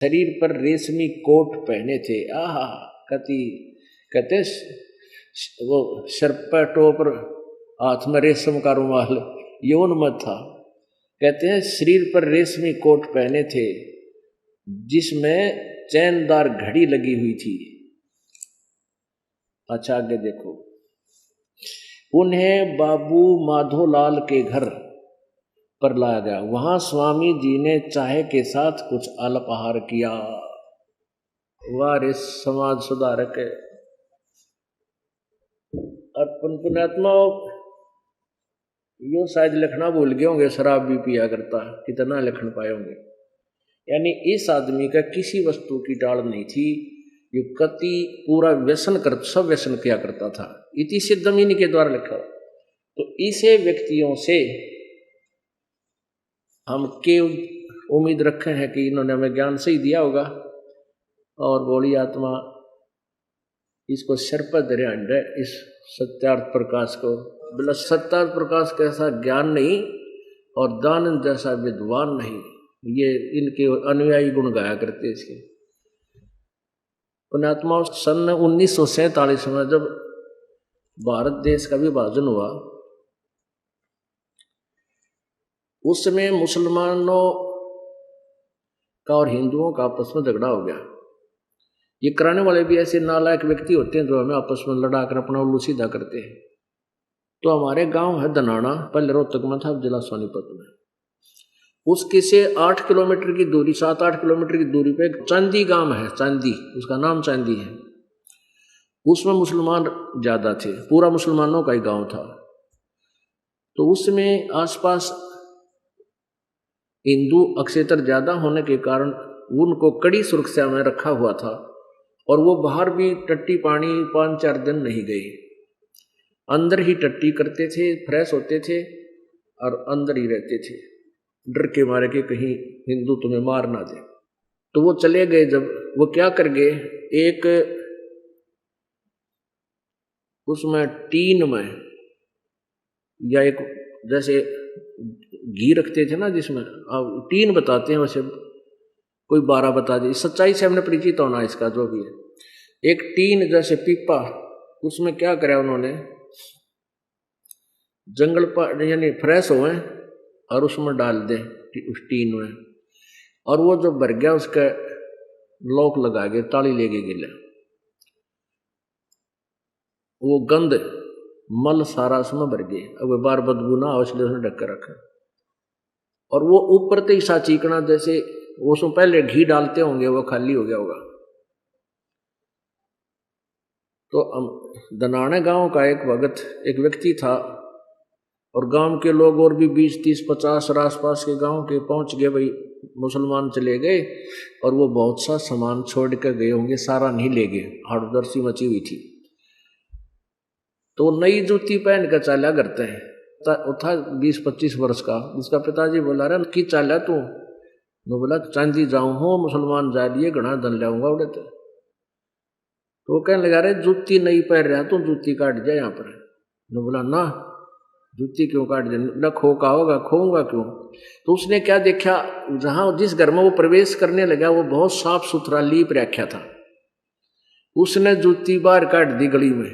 शरीर पर रेशमी कोट पहने थे। आहा कति कहते वो सर पर टोपर, हाथ में रेशम का रुमाल, यौन मत था। कहते हैं शरीर पर रेशमी कोट पहने थे जिसमें चैनदार घड़ी लगी हुई थी। अच्छा आगे देखो, उन्हें बाबू माधोलाल के घर पर लाया गया। वहां स्वामी जी ने चाय के साथ कुछ अल्पाहार किया। वारे समाज सुधारक है। अर्पण पुण्यात्मा यो शायद लिखना भूल गए होंगे, शराब भी पिया करता, कितना लिखन पाए होंगे। यानी इस आदमी का किसी वस्तु की टाल नहीं थी, ये कति पूरा व्यसन कर, सब व्यसन किया करता था। इति सिद्धम इन्हीं के द्वारा लिखा। तो इसे व्यक्तियों से हम के उम्मीद रखे हैं कि इन्होंने हमें ज्ञान सही दिया होगा, और बोली आत्मा इसको सिर पर धरे इस सत्यार्थ प्रकाश को। बोला सत्यार्थ प्रकाश कैसा ज्ञान नहीं और दानंद जैसा विद्वान नहीं, ये इनके अनुयायी गुण गाया करते इसके। पुण्यात्मा सन 1947 में जब भारत देश का विभाजन हुआ, उस समय मुसलमानों का और हिंदुओं का आपस में झगड़ा हो गया। ये कराने वाले भी ऐसे नालायक व्यक्ति होते हैं जो हमें आपस में लड़ा कर अपना उल्लू सीधा करते हैं। तो हमारे गांव है दनाना, पहले रोहतक में था, अब जिला सोनीपत में। उसके से 8 किलोमीटर की दूरी, 7-8 किलोमीटर की दूरी पे चांदी गांव है, चांदी, उसका नाम चांदी है। उसमें मुसलमान ज्यादा थे, पूरा मुसलमानों का ही गांव था। तो उसमें आसपास हिंदू अक्षेत्र ज्यादा होने के कारण उनको कड़ी सुरक्षा में रखा हुआ था, और वो बाहर भी टट्टी पानी 5-4 दिन नहीं गए। अंदर ही टट्टी करते थे, फ्रेश होते थे और अंदर ही रहते थे, डर के मारे कि कहीं हिंदू तुम्हें मार ना दे। तो वो चले गए। जब वो क्या कर गए, एक उसमें टीन में, या एक जैसे घी रखते थे ना जिसमें, अब टीन बताते हैं, वैसे कोई 12 बता दे, सच्चाई से हमने परिचित होना इसका जो भी है। एक टीन जैसे पीपा, उसमें क्या करा उन्होंने, जंगल पर यानी फ्रेश हुए और उसमें डाल दे उस टीन में, और वो जो भर गया उसका लॉक लगा के ताली लेके गिले। वो गंध मल सारा उसमें भर गए, अब बार बदबू ना हो इसलिए उसने ढक कर रखा। और वो ऊपर से सा चीकना, जैसे वो उसमें पहले घी डालते होंगे, वो खाली हो गया होगा। तो दनाने गांव का एक भगत, एक व्यक्ति था, और गांव के लोग और भी 20-30-50 आसपास के गांव के पहुंच गए। भाई मुसलमान चले गए और वो बहुत सा सामान छोड़ कर गए होंगे, सारा नहीं ले गए, हड़दर्सी मची हुई थी। तो नई जूती पहन कर चाला करते हैं, था 20-25 वर्ष का। उसका पिताजी बोला रहा कि चाला तू, वो बोला चांदी जाऊं हो, मुसलमान जा लिए घना धन लाऊंगा उड़े। तो वो कहने लगा, रहे जूती नहीं पहन रहा तो जूती काट जाए यहाँ पर। वो बोला ना, जूती क्यों काट दे, खो का होगा, खोऊंगा क्यों। तो उसने क्या देखा, जहां जिस घर में वो प्रवेश करने लगा वो बहुत साफ सुथरा लीप रखा था। उसने जूती बाहर काट दी गली में,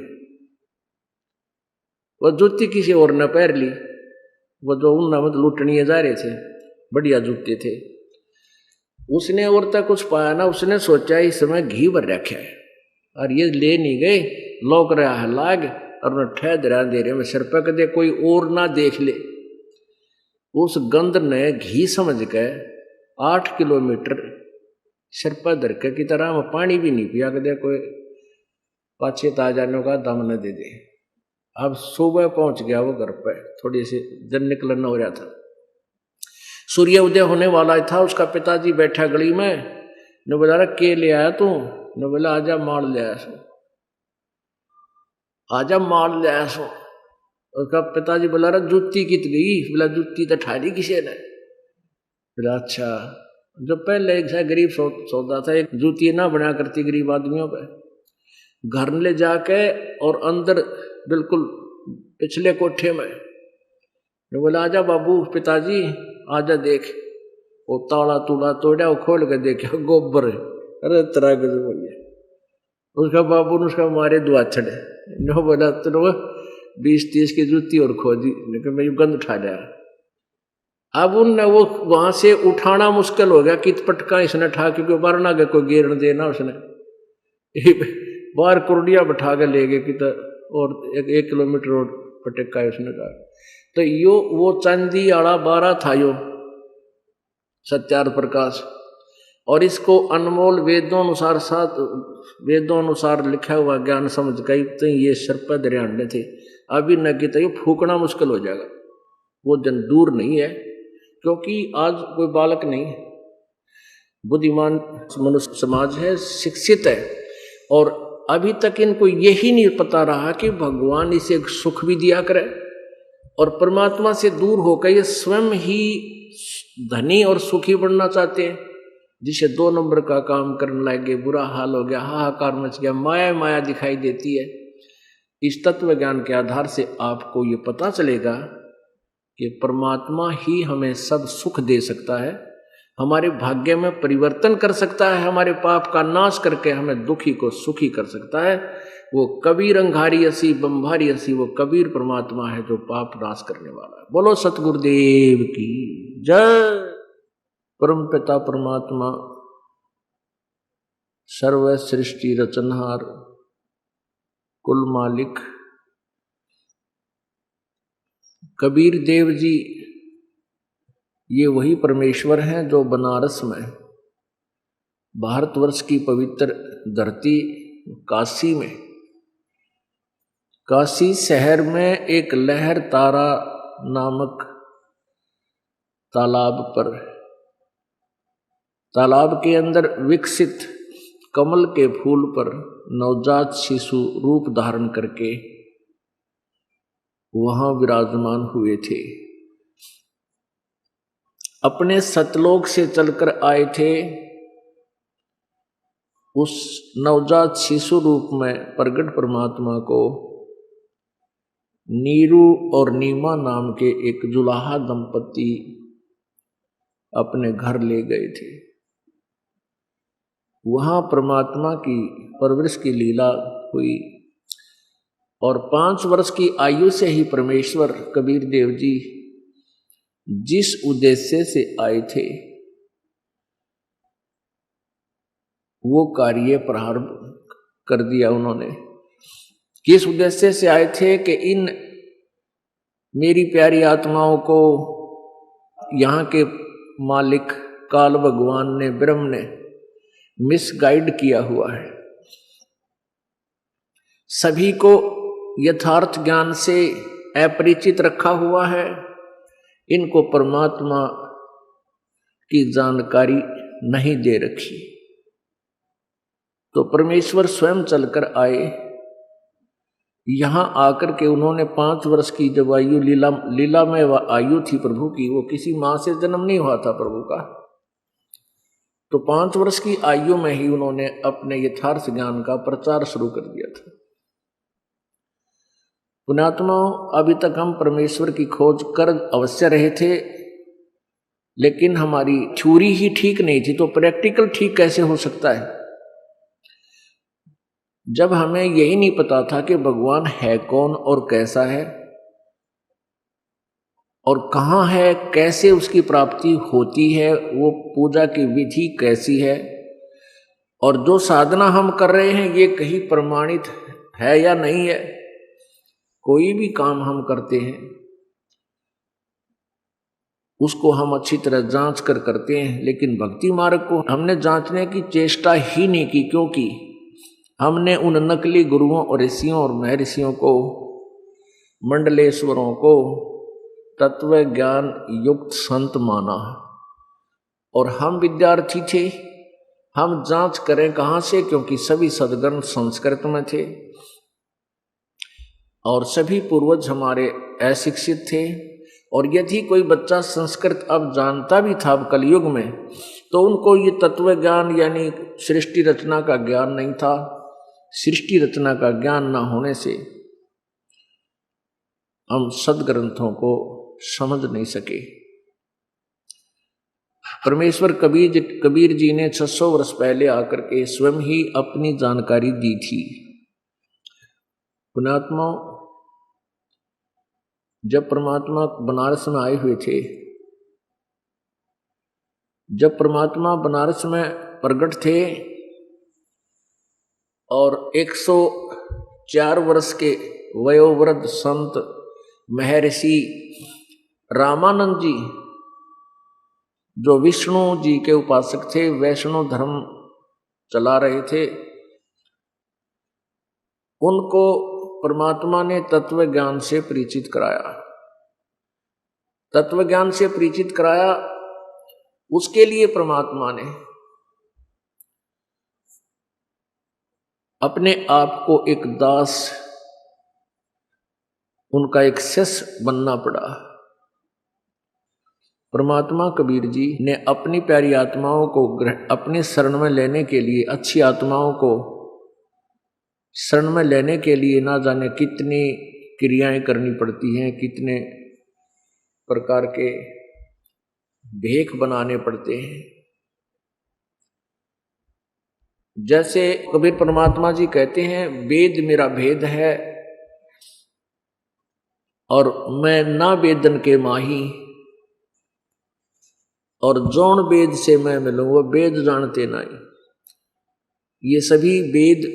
वो जूती किसी और ने पहन ली। वो जो उन लूटने जा रहे थे, बढ़िया जूते थे। उसने और तक कुछ पाया ना, उसने सोचा इस समय घी भर रखा है और ये ले नहीं गए, लौक रहा है लाग, और उन्हें ठहर रहा दे रहे में सिर पर दे, कोई और ना देख ले। उस गंध ने घी समझ के 8 किलोमीटर सिर पर धर के की तरह में पानी भी नहीं पिया दे, कोई पाछे ता जाने का दम न दे दे। अब सुबह पहुंच गया वो घर पे, थोड़ी सी दिन निकलना हो रहा था, सूर्य उदय होने वाला था। उसका पिताजी बैठा गली में, ने बोला के ले आया तू, ने बोला आजा माल ले आया सो, आजा माल ले आया सो। उसका पिताजी बोला रहा जूती कित गई, बोला जूती तो ठारी किसे ने। बोला अच्छा, जो पहले एक गरीब सौदा था, एक जूती ना बना करती गरीब आदमियों पे, घर ले जाके और अंदर बिल्कुल पिछले कोठे में, बोला आजा बाबू, पिताजी आजा देख। वो ताला तूला तोड़ा, वो खोल के देखा गोबर है। अरे तरह गजब हो गया। उसका बाबू ने उसका मारे दुआ छड़े, नो बोला तो 20-30 की जूती और खोदी, लेकिन मैं गंद उठा लिया। अब उनने वो वहां से उठाना मुश्किल हो गया कि पटका इसने ठा, क्योंकि बाहर ना गए कोई गिर देना उसने, बाहर कुर्डिया बैठा के ले गए कि और 1 किलोमीटर और पटका उसने कहा। तो यो वो चांदी आड़ा 12 था यो सत्यार प्रकाश, और इसको अनमोल वेदों अनुसार वेदों अनुसार लिखा हुआ ज्ञान समझ गई, तो ये सर्प दरियाने थे। अभी न कि तो ये फूकना मुश्किल हो जाएगा, वो दिन दूर नहीं है, क्योंकि आज कोई बालक नहीं, बुद्धिमान मनुष्य समाज है, शिक्षित है, और अभी तक इनको यही नहीं पता रहा कि भगवान इसे सुख भी दिया करे, और परमात्मा से दूर होकर ये स्वयं ही धनी और सुखी बनना चाहते हैं, जिसे 2 नंबर का काम करने लगे, बुरा हाल हो गया, हाहाकार मच गया, माया माया दिखाई देती है। इस तत्व ज्ञान के आधार से आपको ये पता चलेगा कि परमात्मा ही हमें सब सुख दे सकता है, हमारे भाग्य में परिवर्तन कर सकता है, हमारे पाप का नाश करके हमें दुखी को सुखी कर सकता है। वो कबीर अंगारी असी बंभारी असी, वो कबीर परमात्मा है जो पाप नाश करने वाला है। बोलो सतगुरुदेव की जय। परम पिता परमात्मा सर्व सृष्टि रचनहार कुल मालिक कबीर देव जी, ये वही परमेश्वर हैं जो बनारस में, भारतवर्ष की पवित्र धरती काशी में, काशी शहर में एक लहर तारा नामक तालाब पर, तालाब के अंदर विकसित कमल के फूल पर नवजात शिशु रूप धारण करके वहां विराजमान हुए थे। अपने सतलोक से चलकर आए थे, उस नवजात शिशु रूप में प्रगट परमात्मा को नीरू और नीमा नाम के एक जुलाहा दंपति अपने घर ले गए थे। वहां परमात्मा की परवरिश की लीला हुई, और 5 वर्ष की आयु से ही परमेश्वर कबीर देव जी जिस उद्देश्य से आए थे वो कार्य प्रारंभ कर दिया उन्होंने। किस उद्देश्य से आए थे कि इन मेरी प्यारी आत्माओं को यहाँ के मालिक काल भगवान ने, ब्रह्म ने मिसगाइड किया हुआ है, सभी को यथार्थ ज्ञान से अपरिचित रखा हुआ है, इनको परमात्मा की जानकारी नहीं दे रखी। तो परमेश्वर स्वयं चलकर आए, यहां आकर के उन्होंने 5 वर्ष की जब आयु, लीला में आयु थी प्रभु की, वो किसी मां से जन्म नहीं हुआ था प्रभु का, तो 5 वर्ष की आयु में ही उन्होंने अपने यथार्थ ज्ञान का प्रचार शुरू कर दिया था। पुण्यात्माओं, अभी तक हम परमेश्वर की खोज कर अवश्य रहे थे, लेकिन हमारी थ्योरी ही ठीक नहीं थी, तो प्रैक्टिकल ठीक कैसे हो सकता है? जब हमें यही नहीं पता था कि भगवान है कौन और कैसा है और कहाँ है, कैसे उसकी प्राप्ति होती है, वो पूजा की विधि कैसी है, और जो साधना हम कर रहे हैं ये कहीं प्रमाणित है या नहीं है। कोई भी काम हम करते हैं उसको हम अच्छी तरह जांच कर करते हैं, लेकिन भक्ति मार्ग को हमने जांचने की चेष्टा ही नहीं की, क्योंकि हमने उन नकली गुरुओं और ऋषियों और महर्षियों को, मंडलेश्वरों को तत्व ज्ञान युक्त संत माना, और हम विद्यार्थी थे, हम जांच करें कहाँ से, क्योंकि सभी सद्ग्रंथ संस्कृत में थे और सभी पूर्वज हमारे अशिक्षित थे, और यदि कोई बच्चा संस्कृत अब जानता भी था अब कलयुग में, तो उनको ये तत्व ज्ञान यानी सृष्टि रचना का ज्ञान नहीं था। सृष्टि रचना का ज्ञान न होने से हम सदग्रंथों को समझ नहीं सके। परमेश्वर कबीर जी ने 600 वर्ष पहले आकर के स्वयं ही अपनी जानकारी दी थी। पुण्यात्मा, जब परमात्मा बनारस में आए हुए थे, जब परमात्मा बनारस में प्रकट थे और 104 वर्ष के वयोवृद्ध संत महर्षि रामानंद जी, जो विष्णु जी के उपासक थे, वैष्णव धर्म चला रहे थे, उनको परमात्मा ने तत्व ज्ञान से परिचित कराया। तत्व ज्ञान से परिचित कराया, उसके लिए परमात्मा ने अपने आप को एक दास, उनका एक शिष्य बनना पड़ा। परमात्मा कबीर जी ने अपनी प्यारी आत्माओं को अपने शरण में लेने के लिए, अच्छी आत्माओं को शरण में लेने के लिए ना जाने कितनी क्रियाएं करनी पड़ती हैं, कितने प्रकार के भेख बनाने पड़ते हैं। जैसे कबीर परमात्मा जी कहते हैं, वेद मेरा भेद है और मैं ना वेदन के माही, और जौन वेद से मैं मिलूं वो वेद जानते नहीं। ये सभी वेद,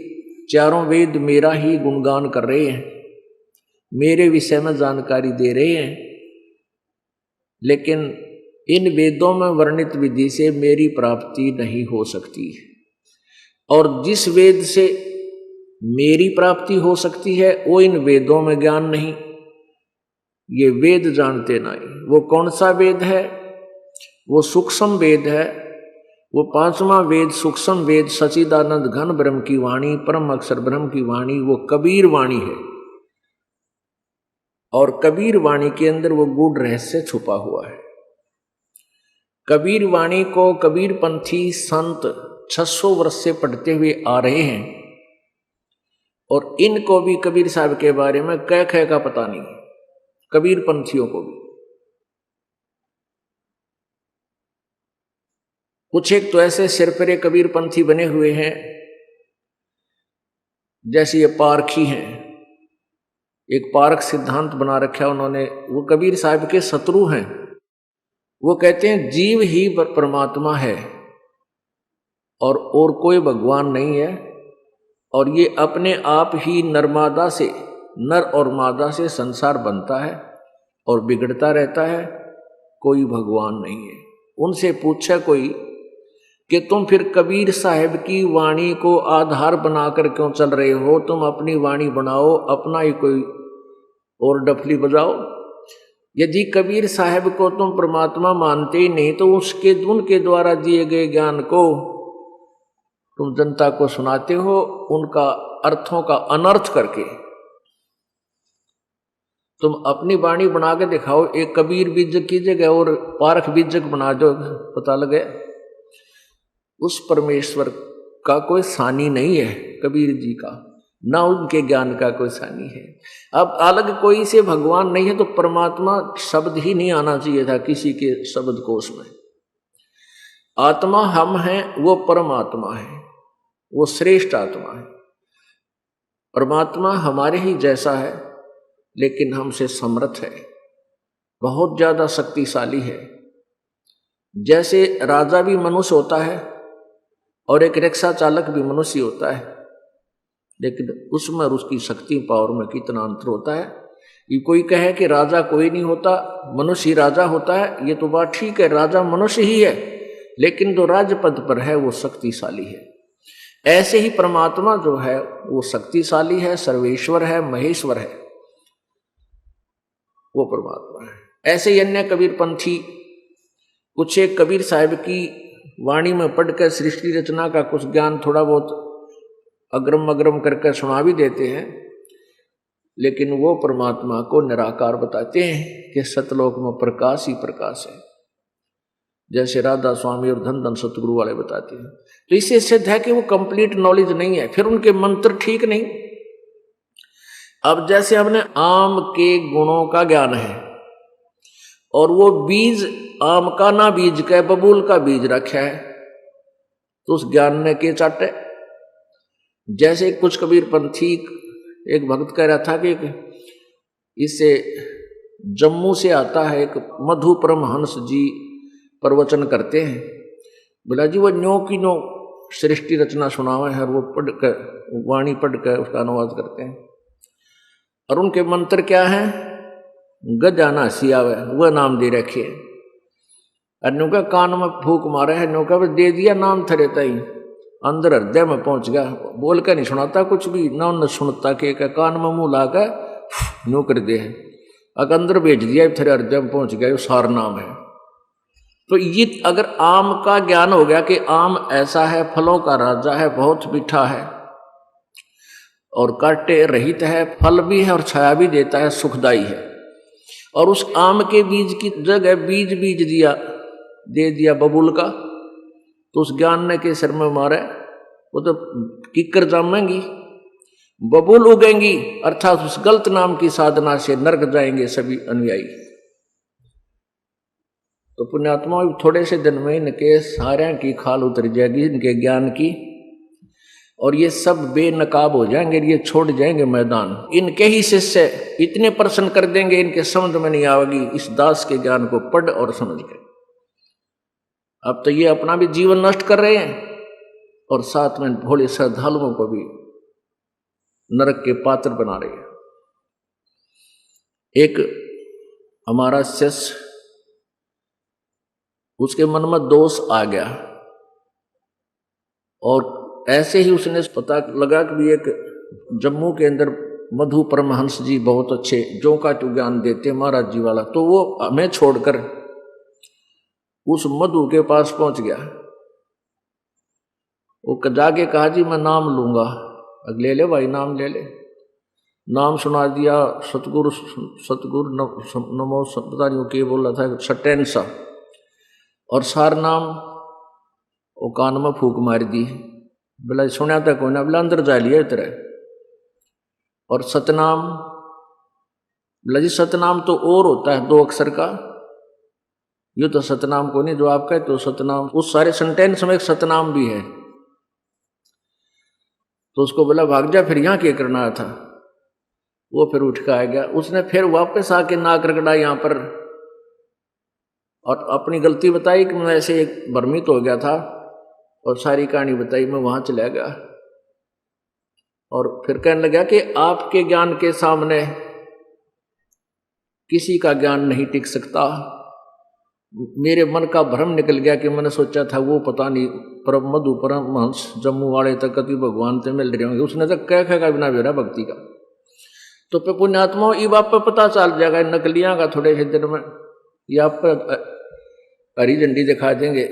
चारों वेद मेरा ही गुणगान कर रहे हैं, मेरे विषय में जानकारी दे रहे हैं, लेकिन इन वेदों में वर्णित विधि से मेरी प्राप्ति नहीं हो सकती। और जिस वेद से मेरी प्राप्ति हो सकती है वो इन वेदों में ज्ञान नहीं, ये वेद जानते नहीं। वो कौन सा वेद है? वो सूक्ष्म वेद है। वो 5वां वेद, सूक्ष्म वेद, सच्चिदानंद घन ब्रह्म की वाणी, परम अक्षर ब्रह्म की वाणी, वो कबीर वाणी है। और कबीर वाणी के अंदर वो गूढ़ रहस्य छुपा हुआ है। कबीर वाणी को कबीर पंथी संत 600 वर्ष से पढ़ते हुए आ रहे हैं, और इनको भी कबीर साहब के बारे में कै कै का पता नहीं, कबीर पंथियों को भी। कुछ एक तो ऐसे सिरफिरे कबीर पंथी बने हुए हैं, जैसे ये पारखी हैं, एक पारख सिद्धांत बना रखा है उन्होंने, वो कबीर साहब के शत्रु हैं। वो कहते हैं जीव ही परमात्मा है और कोई भगवान नहीं है, और ये अपने आप ही नर्मादा से, नर और मादा से संसार बनता है और बिगड़ता रहता है, कोई भगवान नहीं है। उनसे पूछा कोई कि तुम फिर कबीर साहब की वाणी को आधार बनाकर क्यों चल रहे हो? तुम अपनी वाणी बनाओ, अपना ही कोई और डफली बजाओ। यदि कबीर साहब को तुम परमात्मा मानते ही नहीं तो उनके द्वारा दिए गए ज्ञान को तुम जनता को सुनाते हो, उनका अर्थों का अनर्थ करके। तुम अपनी वाणी बना के दिखाओ, एक कबीर बीजक की जगह और पारख बीजक बना दो, पता लगे उस परमेश्वर का कोई सानी नहीं है, कबीर जी का, ना उनके ज्ञान का कोई सानी है। अब अलग कोई से भगवान नहीं है तो परमात्मा शब्द ही नहीं आना चाहिए था किसी के शब्दकोश में। आत्मा हम हैं, वो परमात्मा है, वो श्रेष्ठ आत्मा है। परमात्मा हमारे ही जैसा है लेकिन हमसे समर्थ है, बहुत ज्यादा शक्तिशाली है। जैसे राजा भी मनुष्य होता है और एक रिक्शा चालक भी मनुष्य होता है, लेकिन उसमें और उसकी शक्ति पावर में कितना अंतर होता है। ये कोई कहे कि राजा कोई नहीं होता, मनुष्य ही राजा होता है, ये तो बात ठीक है, राजा मनुष्य ही है, लेकिन जो राजपद पर है वो शक्तिशाली है। ऐसे ही परमात्मा जो है वो शक्तिशाली है, सर्वेश्वर है, महेश्वर है, वो परमात्मा है। ऐसे ही अन्य कबीर पंथी कुछ एक कबीर साहब की वाणी में पढ़कर सृष्टि रचना का कुछ ज्ञान थोड़ा बहुत अग्रम अग्रम करके सुना भी देते हैं, लेकिन वो परमात्मा को निराकार बताते हैं कि सतलोक में प्रकाश ही प्रकाश है, जैसे राधा स्वामी और धन धन सतगुरु वाले बताते हैं। तो इससे सिद्ध है कि वो कंप्लीट नॉलेज नहीं है, फिर उनके मंत्र ठीक नहीं। अब जैसे हमने आम के गुणों का ज्ञान है, और वो बीज आम का ना बीज के बबूल का बीज रखा है, तो उस ज्ञान ने के चाटे। जैसे कुछ कबीर पंथी एक भक्त कह रहा था कि इससे जम्मू से आता है एक मधु परमहंस जी प्रवचन करते हैं। बोला जी वो न्यो की न्यो सृष्टि रचना सुनावा है, वो पढ़ कर वाणी पढ़ कर उसका अनुवाद करते हैं। और उनके मंत्र क्या है? गजाना सियावे, वह नाम दे रखे। अन्यों का कान में फूक मारे है, न्यों का दे दिया नाम थरे तई, अंदर हृदय में पहुंच गया। बोल कर नहीं सुनाता कुछ भी, ना न सुनता के कान में मुंह लाकर न्यो कर दे, अगर अंदर भेज दिया थरे हृदय में पहुंच गया, सार नाम है। तो ये अगर आम का ज्ञान हो गया कि आम ऐसा है, फलों का राजा है, बहुत मीठा है और कांटे रहित है, फल भी है और छाया भी देता है, सुखदाई है, और उस आम के बीज की जगह बीज बीज दिया दे दिया बबूल का, तो उस ज्ञान ने के सिर में मारे, वो तो किकर जामेंगी, बबूल उगेंगी, अर्थात उस गलत नाम की साधना से नरक जाएंगे सभी अनुयायी। तो पुण्यात्मा थोड़े से दिन में इनके सारे की खाल उतर जाएगी इनके ज्ञान की, और ये सब बेनकाब हो जाएंगे, ये छोड़ जाएंगे मैदान। इनके ही शिष्य इतने प्रश्न कर देंगे, इनके समझ में नहीं आएगी इस दास के ज्ञान को पढ़ और समझ के। अब तो ये अपना भी जीवन नष्ट कर रहे हैं और साथ में भोले श्रद्धालुओं को भी नरक के पात्र बना रहे हैं। एक हमारा शिष्य, उसके मन में दोष आ गया और ऐसे ही उसने पता लगा कि एक जम्मू के अंदर मधु परमहंस जी बहुत अच्छे जो का तो ज्ञान देते महाराज जी वाला, तो वो हमें छोड़कर उस मधु के पास पहुंच गया। वो जाके कहा जी मैं नाम लूंगा। ले ले भाई नाम ले ले। नाम सुना दिया, सतगुरु सतगुरु नमो, पता नहीं के बोल रहा था, सटैन सा, और सार नाम वो कान में फूक मार दी। बोला सुना था कोई ना, बोला अंदर जा लिया इतरे। और सतनाम, बोला जी सतनाम तो और होता है 2 अक्षर का, ये तो सतनाम को नहीं जो आप कहते तो सतनाम, उस सारे सेंटेंस में एक सतनाम भी है। तो उसको बोला भाग जा, फिर यहाँ क्या करना था। वो फिर उठ के आ गया। उसने फिर वापस आके नाक रगड़ा यहाँ पर और अपनी गलती बताई कि मैं ऐसे एक भ्रमित हो गया था, और सारी कहानी बताई। मैं वहां चला गया और फिर कहने लगा कि आपके ज्ञान के सामने किसी का ज्ञान नहीं टिक सकता। मेरे मन का भ्रम निकल गया कि मैंने सोचा था वो पता नहीं परम मधु परमहंस जम्मू वाले तक कति भगवान से मिल रहे होंगे, उसने तक कह का बिना बेरा भक्ति का। तो पे पुण्यात्मा ये बाप पे पता चल जाएगा नकलियां का थोड़े से दिन में, ये आप हरी झंडी दिखा देंगे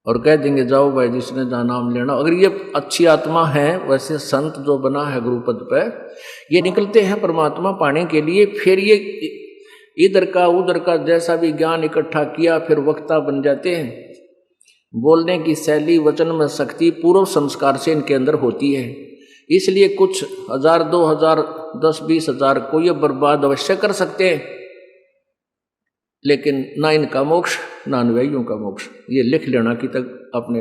और कह देंगे जाओ भाई जिसने जहाँ नाम लेना। अगर ये अच्छी आत्मा है, वैसे संत जो बना है गुरुपद पे, ये निकलते हैं परमात्मा पाने के लिए। फिर ये इधर का उधर का जैसा भी ज्ञान इकट्ठा किया, फिर वक्ता बन जाते हैं। बोलने की शैली, वचन में शक्ति पूर्व संस्कार से इनके अंदर होती है। इसलिए कुछ 1000, 2000, 10, 20 हजार को ये बर्बाद अवश्य कर सकते हैं, लेकिन ना इनका मोक्ष ना अनुयायियों का मोक्ष। ये लिख लेना कि तक अपने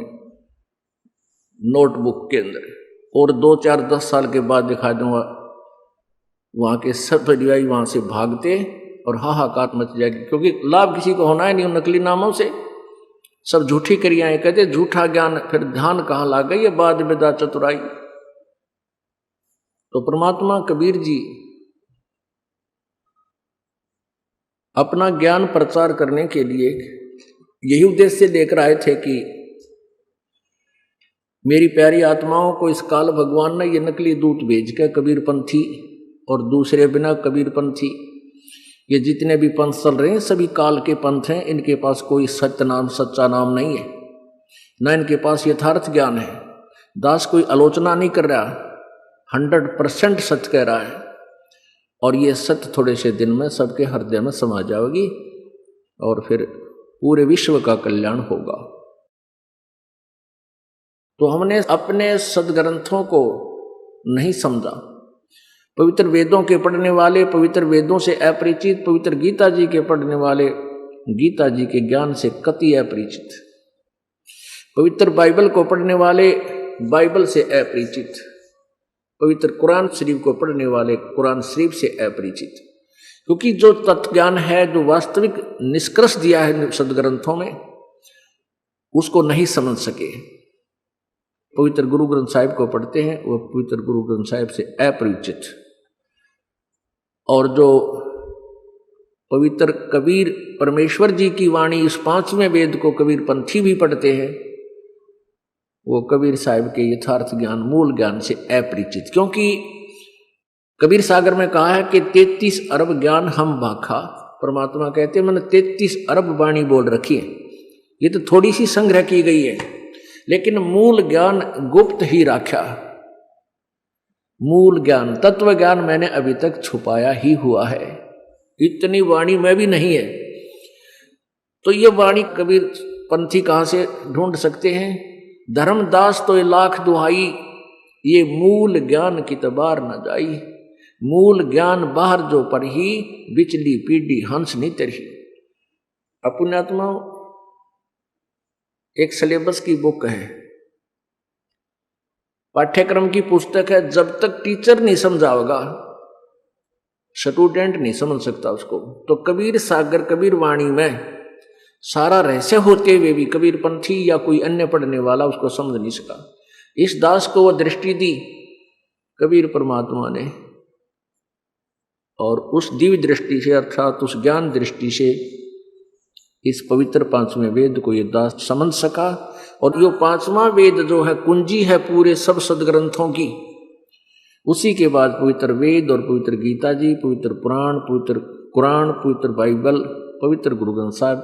नोटबुक के अंदर, और 2, 4, 10 साल के बाद दिखा दूंगा वहां के सब अनुयायी वहां से भागते और हाहाकार मच जाएगी, क्योंकि लाभ किसी को होना है नहीं। नकली नामों से सब झूठी क्रियाएं कहते, झूठा ज्ञान, फिर ध्यान कहाँ ला गई, ये बाद में दा चतुराई। तो परमात्मा कबीर जी अपना ज्ञान प्रचार करने के लिए यही उद्देश्य लेकर आए थे कि मेरी प्यारी आत्माओं को इस काल भगवान ने ये नकली दूत भेज के कबीरपंथी और दूसरे बिना कबीरपंथी, ये जितने भी पंथ चल रहे हैं सभी काल के पंथ हैं। इनके पास कोई सत्य नाम, सच्चा नाम नहीं है, न इनके पास यथार्थ ज्ञान है। दास कोई आलोचना नहीं कर रहा, 100% सत्य कह रहा है, और ये सत्य थोड़े से दिन में सबके हृदय में समा जाएगी और फिर पूरे विश्व का कल्याण होगा। तो हमने अपने सदग्रंथों को नहीं समझा, पवित्र वेदों के पढ़ने वाले पवित्र वेदों से अपरिचित, पवित्र गीता जी के पढ़ने वाले गीता जी के ज्ञान से कति अपरिचित, पवित्र बाइबल को पढ़ने वाले बाइबल से अपरिचित, पवित्र कुरान शरीफ को पढ़ने वाले कुरान शरीफ से अपरिचित। क्योंकि जो तत्व ज्ञान है, जो वास्तविक निष्कर्ष दिया है सदग्रंथों में, उसको नहीं समझ सके। पवित्र गुरु ग्रंथ साहिब को पढ़ते हैं, वह पवित्र गुरु ग्रंथ साहिब से अपरिचित। और जो पवित्र कबीर परमेश्वर जी की वाणी, इस 5वें वेद को कबीर पंथी भी पढ़ते हैं, वो कबीर साहिब के यथार्थ ज्ञान, मूल ज्ञान से अपरिचित। क्योंकि कबीर सागर में कहा है कि 33 अरब ज्ञान हम भाखा। परमात्मा कहते हैं मैंने 33 अरब वाणी बोल रखी है, ये तो थोड़ी सी संग्रह की गई है, लेकिन मूल ज्ञान गुप्त ही रखा। मूल ज्ञान, तत्व ज्ञान मैंने अभी तक छुपाया ही हुआ है, इतनी वाणी में भी नहीं है। तो ये वाणी कबीर पंथी कहाँ से ढूंढ सकते हैं? धर्मदास तो लाख दुहाई, ये मूल ज्ञान की तबार न जाई। मूल ज्ञान बाहर जो पढ़ी, बिचली पीढ़ी हंस नहीं तरही। अपुण्यात्मा एक सिलेबस की बुक है, पाठ्यक्रम की पुस्तक है। जब तक टीचर नहीं समझाएगा, स्टूडेंट नहीं समझ सकता उसको। तो कबीर सागर कबीर वाणी में सारा रहस्य होते हुए भी कबीर पंथी या कोई अन्य पढ़ने वाला उसको समझ नहीं सका। इस दास को वह दृष्टि दी कबीर परमात्मा ने, और उस दिव्य दृष्टि से, अर्थात उस ज्ञान दृष्टि से इस पवित्र 5वें वेद को ये दास समझ सका। और ये 5वां वेद जो है कुंजी है पूरे सब सदग्रंथों की। उसी के बाद पवित्र वेद और पवित्र गीता जी, पवित्र पुराण, पवित्र कुरान, पवित्र बाइबल, पवित्र गुरु ग्रंथ साहिब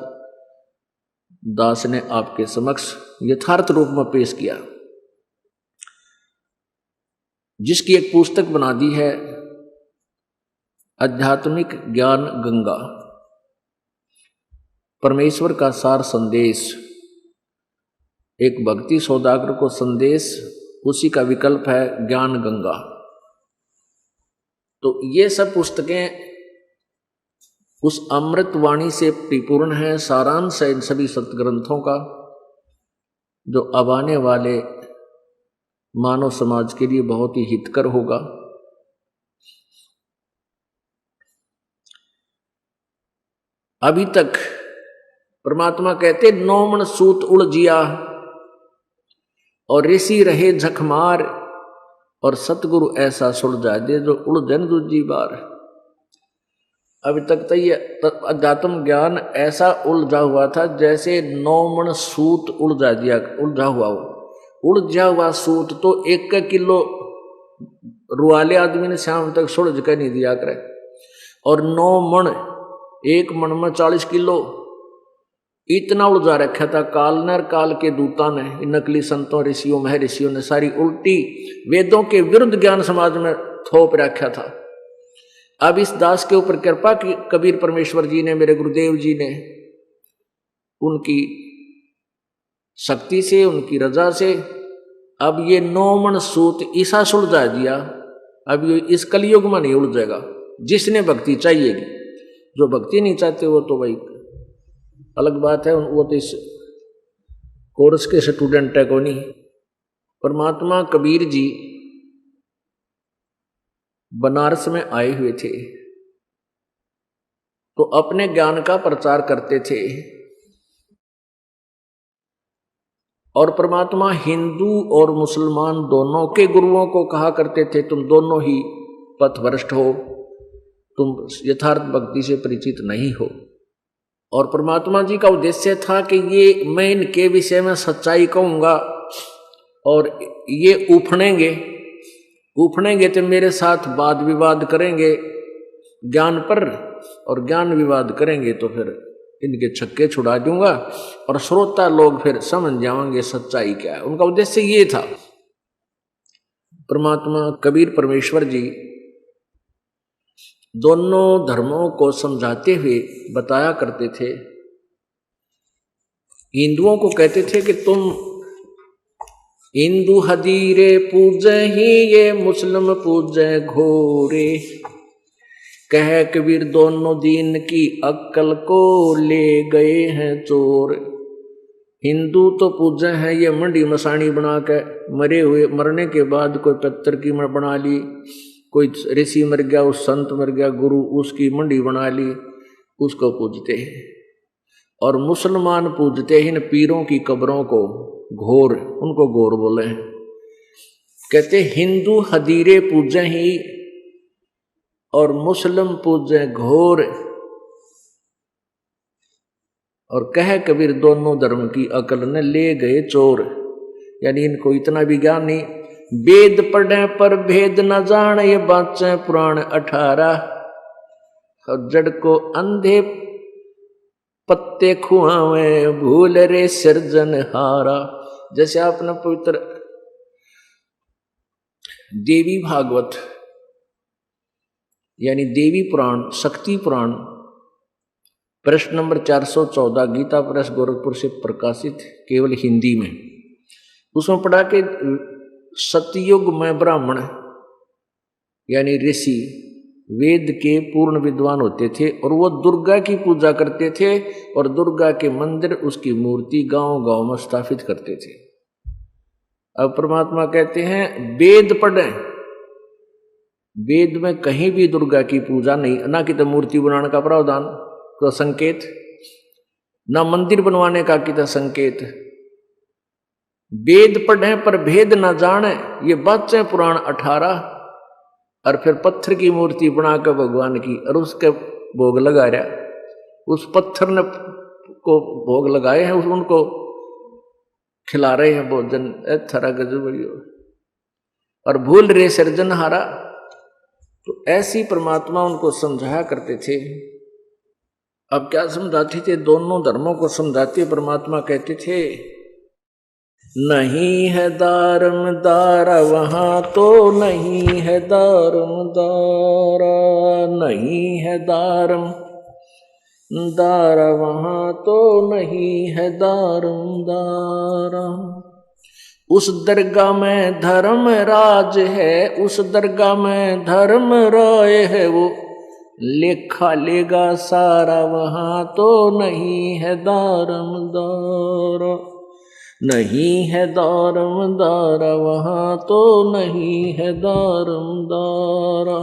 दास ने आपके समक्ष यथार्थ रूप में पेश किया, जिसकी एक पुस्तक बना दी है आध्यात्मिक ज्ञान गंगा, परमेश्वर का सार संदेश। एक भक्ति सौदागर को संदेश, उसी का विकल्प है ज्ञान गंगा। तो ये सब पुस्तकें उस अमृत वाणी से परिपूर्ण है, सारांश है इन सभी सत्ग्रंथों का, जो अब आने वाले मानव समाज के लिए बहुत ही हितकर होगा। अभी तक परमात्मा कहते 9 मन सूत उड़ जिया, और ऋषि रहे झकमार, और सतगुरु ऐसा सुलझा दे जो उड़ जन दूजी बार। अभी तक तो ये अध्यात्म ज्ञान ऐसा उलझा हुआ था जैसे 9 मन सूत उलझा हुआ हो। उलझा हुआ सूत तो 1 किलो रुआले आदमी ने शाम तक सुलझ कर नहीं दिया करे, और 9 मन, 1 मन में 40 किलो, इतना उलझा रखा था काल ने और काल के दूता ने, नकली संतों ऋषियों महर्षियों ने सारी उल्टी वेदों के विरुद्ध ज्ञान समाज में थोप रखा था। अब इस दास के ऊपर कृपा की कबीर परमेश्वर जी ने, मेरे गुरुदेव जी ने, उनकी शक्ति से, उनकी रजा से अब ये 9 मन सूत ईसा सुलझा दिया। अब ये इस कलयुग में नहीं उलझेगा, जिसने भक्ति चाहिएगी। जो भक्ति नहीं चाहते वो तो भाई अलग बात है, वो तो इस कोर्स के स्टूडेंट है को नहीं। परमात्मा कबीर जी बनारस में आए हुए थे, तो अपने ज्ञान का प्रचार करते थे, और परमात्मा हिंदू और मुसलमान दोनों के गुरुओं को कहा करते थे तुम दोनों ही पथभ्रष्ट हो, तुम यथार्थ भक्ति से परिचित नहीं हो। और परमात्मा जी का उद्देश्य था कि ये मैं इनके विषय में सच्चाई कहूँगा, और ये उफनेंगे तो मेरे साथ वाद विवाद करेंगे ज्ञान पर, और ज्ञान विवाद करेंगे तो फिर इनके छक्के छुड़ा दूंगा, और श्रोता लोग फिर समझ जाएंगे सच्चाई क्या है। उनका उद्देश्य ये था। परमात्मा कबीर परमेश्वर जी दोनों धर्मों को समझाते हुए बताया करते थे। हिंदुओं को कहते थे कि तुम हिंदू हदीरे पूजे ही ये मुस्लिम पूजे घोरे। कह कबीर दोनों दीन की अक्ल को ले गए हैं चोर। हिंदू तो पूजे हैं ये मंडी मसाणी बना के, मरे हुए मरने के बाद कोई पत्थर की बना ली, कोई ऋषि मर गया, उस संत मर गया गुरु, उसकी मंडी बना ली, उसको पूजते हैं। और मुसलमान पूजते हैं इन पीरों की कब्रों को, घोर, उनको घोर बोले हैं। कहते हिंदू हदीरे पूजे ही और मुस्लिम पूजे घोर। और कह कबीर दोनों धर्म की अकल ने ले गए चोर। यानी इनको इतना भी ज्ञान नहीं, वेद पढ़े पर भेद न जान, ये बाचे पुराण 18। और जड़ को अंधे पत्ते खुआवे, भूल रे सृजनहारा। जैसे आपने पवित्र देवी भागवत यानी देवी पुराण, शक्ति पुराण, प्रश्न नंबर 414, गीता प्रेस गोरखपुर से प्रकाशित, केवल हिंदी में, उसमें पढ़ा कि सतयुग में ब्राह्मण यानी ऋषि वेद के पूर्ण विद्वान होते थे और वो दुर्गा की पूजा करते थे और दुर्गा के मंदिर, उसकी मूर्ति गांव गांव में स्थापित करते थे। अब परमात्मा कहते हैं वेद पढ़े, वेद में कहीं भी दुर्गा की पूजा नहीं, ना कि तो मूर्ति बनाने का प्रावधान तो संकेत, ना मंदिर बनवाने का कि तो संकेत। वेद पढ़े पर भेद न जाने, ये बातें पुराण 18। और फिर पत्थर की मूर्ति बनाकर भगवान की और उसके भोग लगा रहा, उस पत्थर ने को भोग लगाए हैं, उनको खिला रहे हैं भोजन, थरा गजब। और भूल रे सृजनहारा। तो ऐसी परमात्मा उनको समझाया करते थे। अब क्या समझाते थे? दोनों धर्मों को समझाते परमात्मा कहते थे नहीं है दारम दारा वहां तो नहीं है दारम दारा, नहीं है दारम दारा वहां तो नहीं है दारम दारा। उस दरगाह में धर्म राज है, उस दरगाह में धर्म राय है, वो लेखा लेगा सारा वहां तो नहीं है दारम दारा, नहीं है दारम दारा वहां तो नहीं है दारम दारा।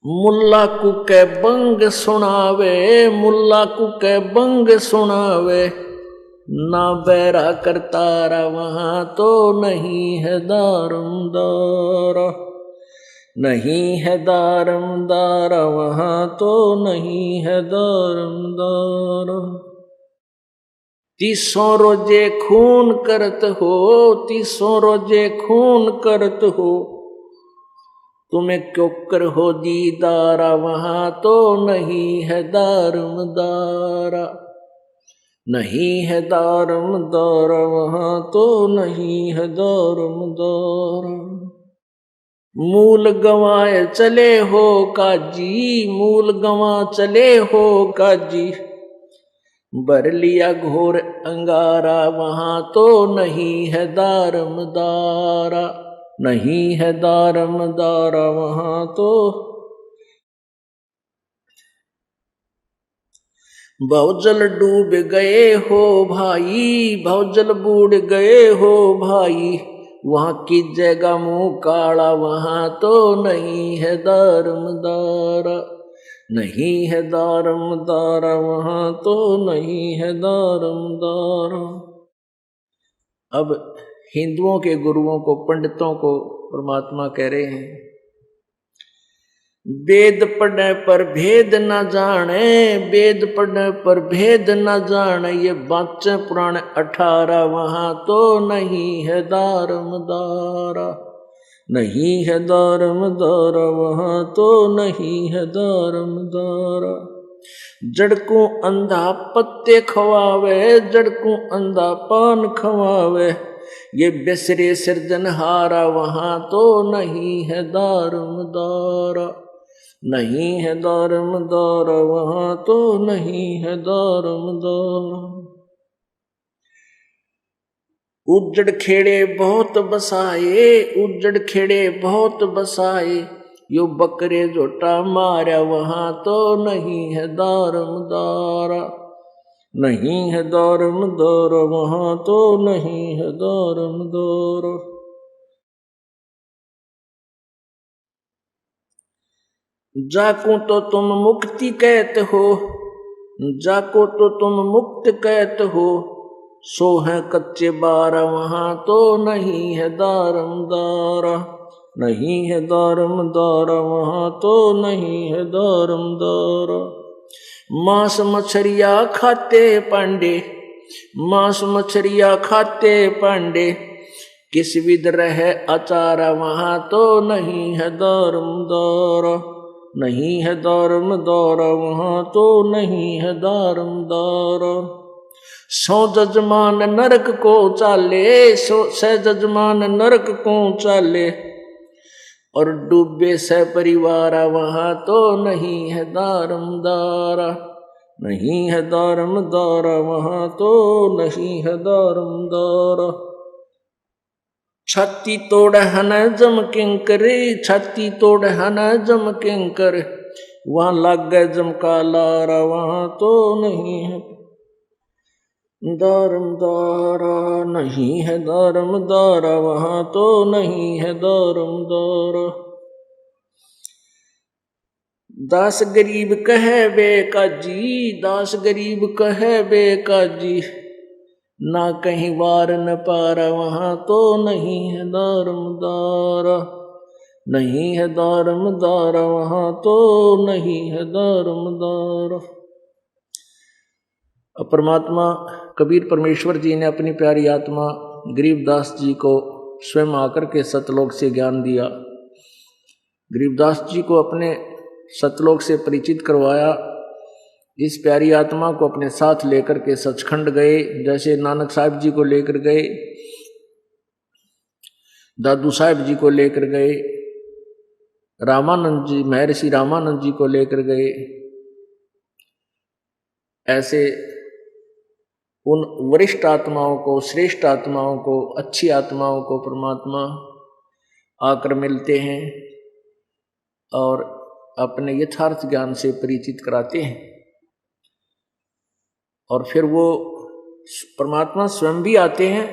मुल्ला कुके बंग सुनावे, मुल्ला कुके बंग सुनावे, ना बैरा करतारा वहां तो नहीं है दारम दारा, नहीं है दारम दारा वहां तो नहीं है दारम दारा। तीसों रोजे खून करत हो, तीसों रोजे खून करत हो, तुम्हें क्यों कर हो दीदारा वहां तो नहीं है दारम दारा, नहीं है दारम दारा वहां तो नहीं है दारम दारा। मूल गंवाए चले हो काजी, मूल गंवा चले हो काजी, भर लिया घोर अंगारा वहां तो नहीं है दारम दारा, नहीं है दारम दारा वहां तो। भवजल डूब गए हो भाई, भवजल बूढ़ गए हो भाई, वहां की जगह मुंह काला वहां तो नहीं है दारम दारा, नहीं है दारम दारा वहां तो नहीं है दारम दारा। अब हिंदुओं के गुरुओं को, पंडितों को परमात्मा कह रहे हैं वेद पढ़ने पर भेद न जाने, वेद पढ़ने पर भेद न जाने, ये बाचे पुराण 18 वहां तो नहीं है दारम दारा, नहीं है दारम दारा वहां तो नहीं है दारम दारा। जड़ को अंधा पत्ते खवावे, जड़ को अंधा पान खवावे, ये बेसरे सृजनहारा वहां तो नहीं है दारम दारा, नहीं है दारम दारा वहां तो नहीं है दारम दारा। उज्जड़ खेड़े बहुत बसाए, उज्जड़ खेड़े बहुत बसाए, यो बकरे जोटा मारा वहां तो नहीं है दारमदारा, नहीं है दारमदारा वहां तो नहीं है दारमदारा। जाको तो तुम मुक्ति कहते हो, जाको तो तुम मुक्त कहते हो, सो है कच्चे बारा वहां तो नहीं है दारमदारा, नहीं है दारमदारा वहां तो नहीं है दारमदारा। मांस मछरिया खाते पांडे, मांस मछरिया खाते पांडे, किस विध रहे अचारा वहां तो नहीं है दारमदारा, नहीं है दारमदारा वहां तो नहीं है दारमदारा। सौ जजमान नरक को चाले, सौ जजमान नरक को चाले, और डूबे से परिवारा वहां तो नहीं है दारमदारा, नहीं है दारमदारा वहां तो नहीं है दारमदारा। छाती तोड़ हन जम किंकर, छाती तोड़ हन जम किंकर, वहां लग गए जम का लारा वहां तो नहीं है दारमदारा, नहीं है दारमदारा वहां तो नहीं है दारमदारा। दास गरीब कहे बेकाजी, दास गरीब कहे बेकाजी, ना कहीं वार न पारा वहां तो नहीं है दारमदारा, नहीं है दारमदारा वहां तो नहीं है दारमदारा। परमात्मा कबीर परमेश्वर जी ने अपनी प्यारी आत्मा गरीबदास जी को स्वयं आकर के सतलोक से ज्ञान दिया, गरीबदास जी को अपने सतलोक से परिचित करवाया। इस प्यारी आत्मा को अपने साथ लेकर के सचखंड गए, जैसे नानक साहिब जी को लेकर गए, दादू साहिब जी को लेकर गए, रामानंद जी महर्षि रामानंद जी को लेकर गए। ऐसे उन वरिष्ठ आत्माओं को, श्रेष्ठ आत्माओं को, अच्छी आत्माओं को परमात्मा आकर मिलते हैं और अपने यथार्थ ज्ञान से परिचित कराते हैं। और फिर वो परमात्मा स्वयं भी आते हैं,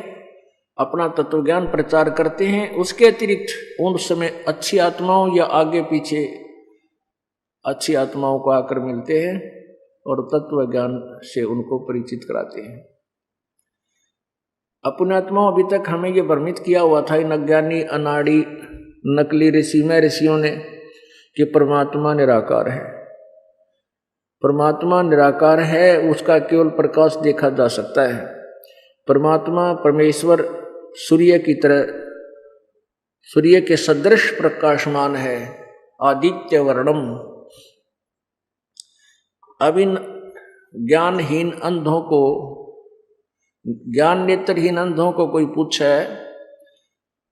अपना तत्व ज्ञान प्रचार करते हैं। उसके अतिरिक्त उन समय अच्छी आत्माओं या आगे पीछे अच्छी आत्माओं को आकर मिलते हैं और तत्व ज्ञान से उनको परिचित कराते हैं। अपने आत्माओं अभी तक हमें ये भ्रमित किया हुआ था इन अज्ञानी अनाड़ी नकली ऋषियों ने कि परमात्मा निराकार है। परमात्मा निराकार है, उसका केवल प्रकाश देखा जा सकता है। परमात्मा परमेश्वर सूर्य की तरह, सूर्य के सदृश प्रकाशमान है, आदित्य वर्णम। अब इन ज्ञानहीन अंधों को, ज्ञान नेत्रहीन अंधों को कोई पूछे,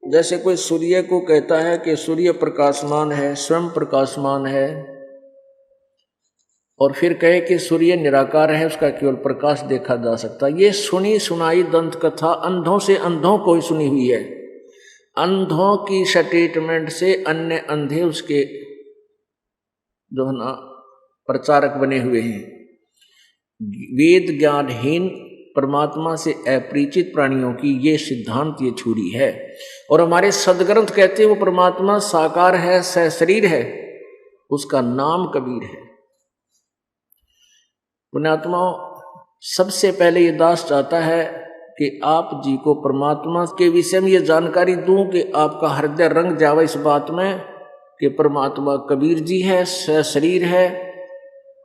जैसे कोई सूर्य को कहता है कि सूर्य प्रकाशमान है, स्वयं प्रकाशमान है, और फिर कहे कि सूर्य निराकार है, उसका केवल प्रकाश देखा जा सकता। ये सुनी सुनाई दंत कथा अंधों से अंधों को ही सुनी हुई है। अंधों की स्टेटमेंट से अन्य अंधे उसके जो है ना प्रचारक बने हुए हैं। वेद ज्ञानहीन परमात्मा से अपरिचित प्राणियों की ये सिद्धांत, ये छुरी है। और हमारे सदग्रंथ कहते हैं वो परमात्मा साकार है, सशरीर है, उसका नाम कबीर है। पुण्यात्माओं, सबसे पहले ये दास चाहता है कि आप जी को परमात्मा के विषय में ये जानकारी दूं कि आपका हृदय रंग जावे इस बात में कि परमात्मा कबीर जी है, सशरीर है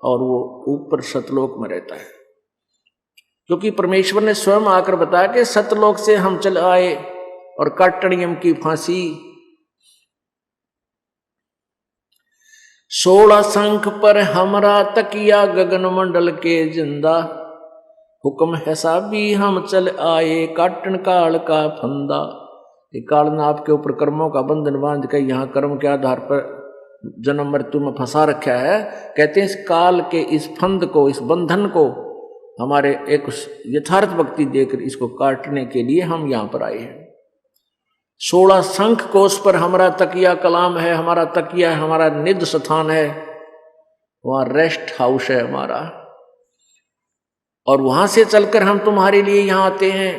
और वो ऊपर सतलोक में रहता है। क्योंकि परमेश्वर ने स्वयं आकर बताया कि सतलोक से हम चल आए और काटन यम की फांसी। 16 शंख पर हमरा तकिया गगन मंडल के जिंदा, हुक्म है साबी हम चल आए काटन काल का फंदा। ये काल ने आपके ऊपर कर्मों का बंधन बांध कर यहाँ कर्म के आधार पर जन्म मृत्यु में फंसा रखा है। कहते हैं इस काल के इस फंद को, इस बंधन को हमारे एक यथार्थ भक्ति देकर इसको काटने के लिए हम यहां पर आए हैं। 16 शंख कोश पर हमारा तकिया कलाम है, हमारा तकिया है, हमारा निध स्थान है, वहां रेस्ट हाउस है हमारा, और वहां से चलकर हम तुम्हारे लिए यहां आते हैं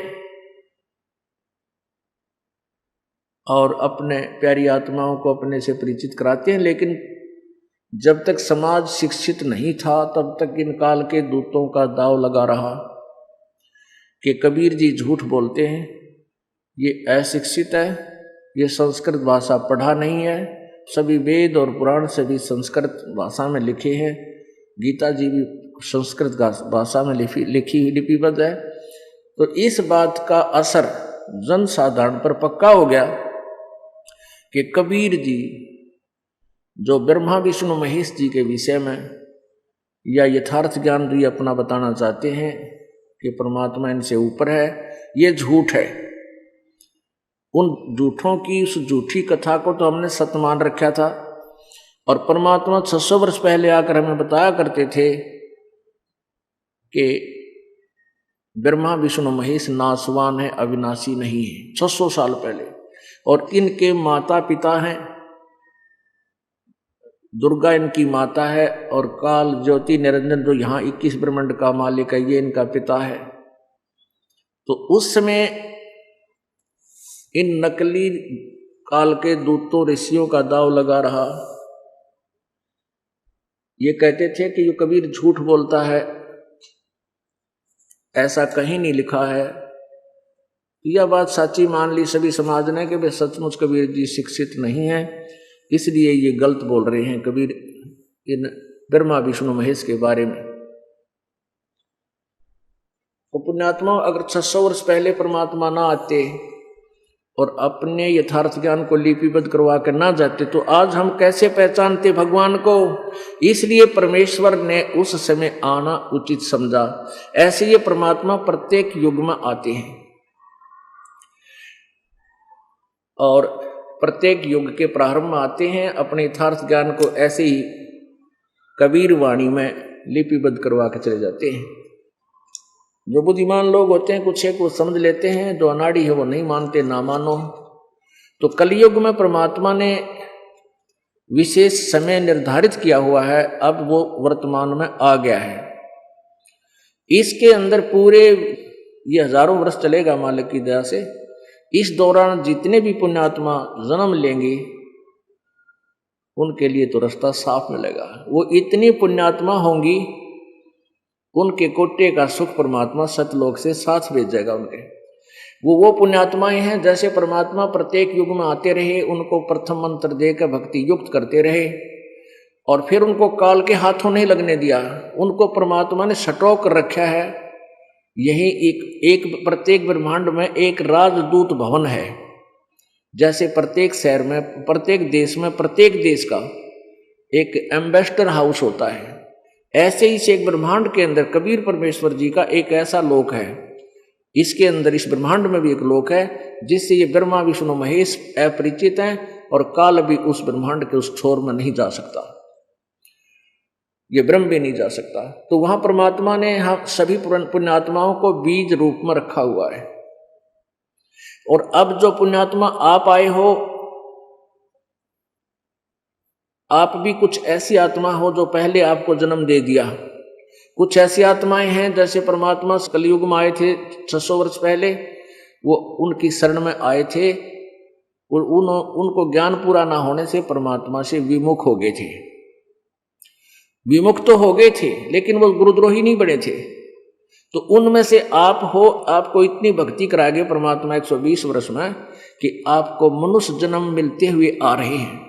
और अपने प्यारी आत्माओं को अपने से परिचित कराते हैं। लेकिन जब तक समाज शिक्षित नहीं था तब तक इन काल के दूतों का दाव लगा रहा कि कबीर जी झूठ बोलते हैं, ये अशिक्षित है, ये संस्कृत भाषा पढ़ा नहीं है, सभी वेद और पुराण सभी संस्कृत भाषा में लिखे हैं, गीता जी भी संस्कृत भाषा में लिखी लिपिबद्ध है। तो इस बात का असर जन साधारण पर पक्का हो गया कि कबीर जी जो ब्रह्मा विष्णु महेश जी के विषय में या यथार्थ ज्ञान भी अपना बताना चाहते हैं कि परमात्मा इनसे ऊपर है, ये झूठ है। उन झूठों की उस झूठी कथा को तो हमने सत्य मान रखा था, और परमात्मा 600 वर्ष पहले आकर हमें बताया करते थे कि ब्रह्मा विष्णु महेश नासवान है, अविनाशी नहीं है, 600 साल पहले। और इनके माता पिता हैं, दुर्गा इनकी माता है, और काल ज्योति निरंजन जो यहाँ 21 ब्रह्मांड का मालिक है, ये इनका पिता है। तो उस समय इन नकली काल के दूतों ऋषियों का दाव लगा रहा। ये कहते थे कि ये कबीर झूठ बोलता है, ऐसा कहीं नहीं लिखा है। यह बात सच्ची मान ली सभी समाज ने कि वे सचमुच कबीर जी शिक्षित नहीं है, इसलिए ये गलत बोल रहे हैं कबीर इन ब्रह्मा विष्णु महेश के बारे में। तो पुण्यात्मा, अगर 600 वर्ष पहले परमात्मा ना आते और अपने यथार्थ ज्ञान को लिपिबद्ध करवा कर ना जाते तो आज हम कैसे पहचानते भगवान को। इसलिए परमेश्वर ने उस समय आना उचित समझा। ऐसे ये परमात्मा प्रत्येक युग में आते हैं और प्रत्येक युग के प्रारंभ में आते हैं, अपने यथार्थ ज्ञान को ऐसे ही कबीर वाणी में लिपिबद्ध करवा के चले जाते हैं। जो बुद्धिमान लोग होते हैं कुछ एक वो समझ लेते हैं, जो अनाड़ी है वो नहीं मानते, ना मानो। तो कलयुग में परमात्मा ने विशेष समय निर्धारित किया हुआ है, अब वो वर्तमान में आ गया है। इसके अंदर पूरे ये हजारों वर्ष चलेगा मालिक की दया से। इस दौरान जितने भी पुण्यात्मा जन्म लेंगे उनके लिए तो रास्ता साफ मिलेगा। वो इतनी पुण्यात्मा होंगी, उनके कोटे का सुख परमात्मा सतलोक से साथ भेज जाएगा उनके। वो पुण्यात्माएं हैं जैसे परमात्मा प्रत्येक युग में आते रहे, उनको प्रथम मंत्र देकर भक्ति युक्त करते रहे और फिर उनको काल के हाथों नहीं लगने दिया। उनको परमात्मा ने सटो कर रखा है। यही एक प्रत्येक ब्रह्मांड में एक राजदूत भवन है। जैसे प्रत्येक शहर में, प्रत्येक देश में, प्रत्येक देश का एक एम्बेसडर हाउस होता है, ऐसे ही से एक ब्रह्मांड के अंदर कबीर परमेश्वर जी का एक ऐसा लोक है। इसके अंदर इस ब्रह्मांड में भी एक लोक है जिससे ये ब्रह्मा विष्णु महेश अपरिचित हैं और काल भी उस ब्रह्मांड के उस छोर में नहीं जा सकता, ये ब्रह्म भी नहीं जा सकता। तो वहां परमात्मा ने हम सभी पुण्यात्माओं को बीज रूप में रखा हुआ है। और अब जो पुण्यात्मा आप आए हो, आप भी कुछ ऐसी आत्मा हो जो पहले आपको जन्म दे दिया। कुछ ऐसी आत्माएं हैं जैसे परमात्मा कलयुग में आए थे 600 वर्ष पहले, वो उनकी शरण में आए थे और उनको ज्ञान पूरा ना होने से परमात्मा से विमुख हो गए थे। विमुख तो हो गए थे लेकिन वो गुरुद्रोही नहीं बने थे। तो उनमें से आप हो, आपको इतनी भक्ति करा गए परमात्मा 120 वर्ष में कि आपको मनुष्य जन्म मिलते हुए आ रहे हैं।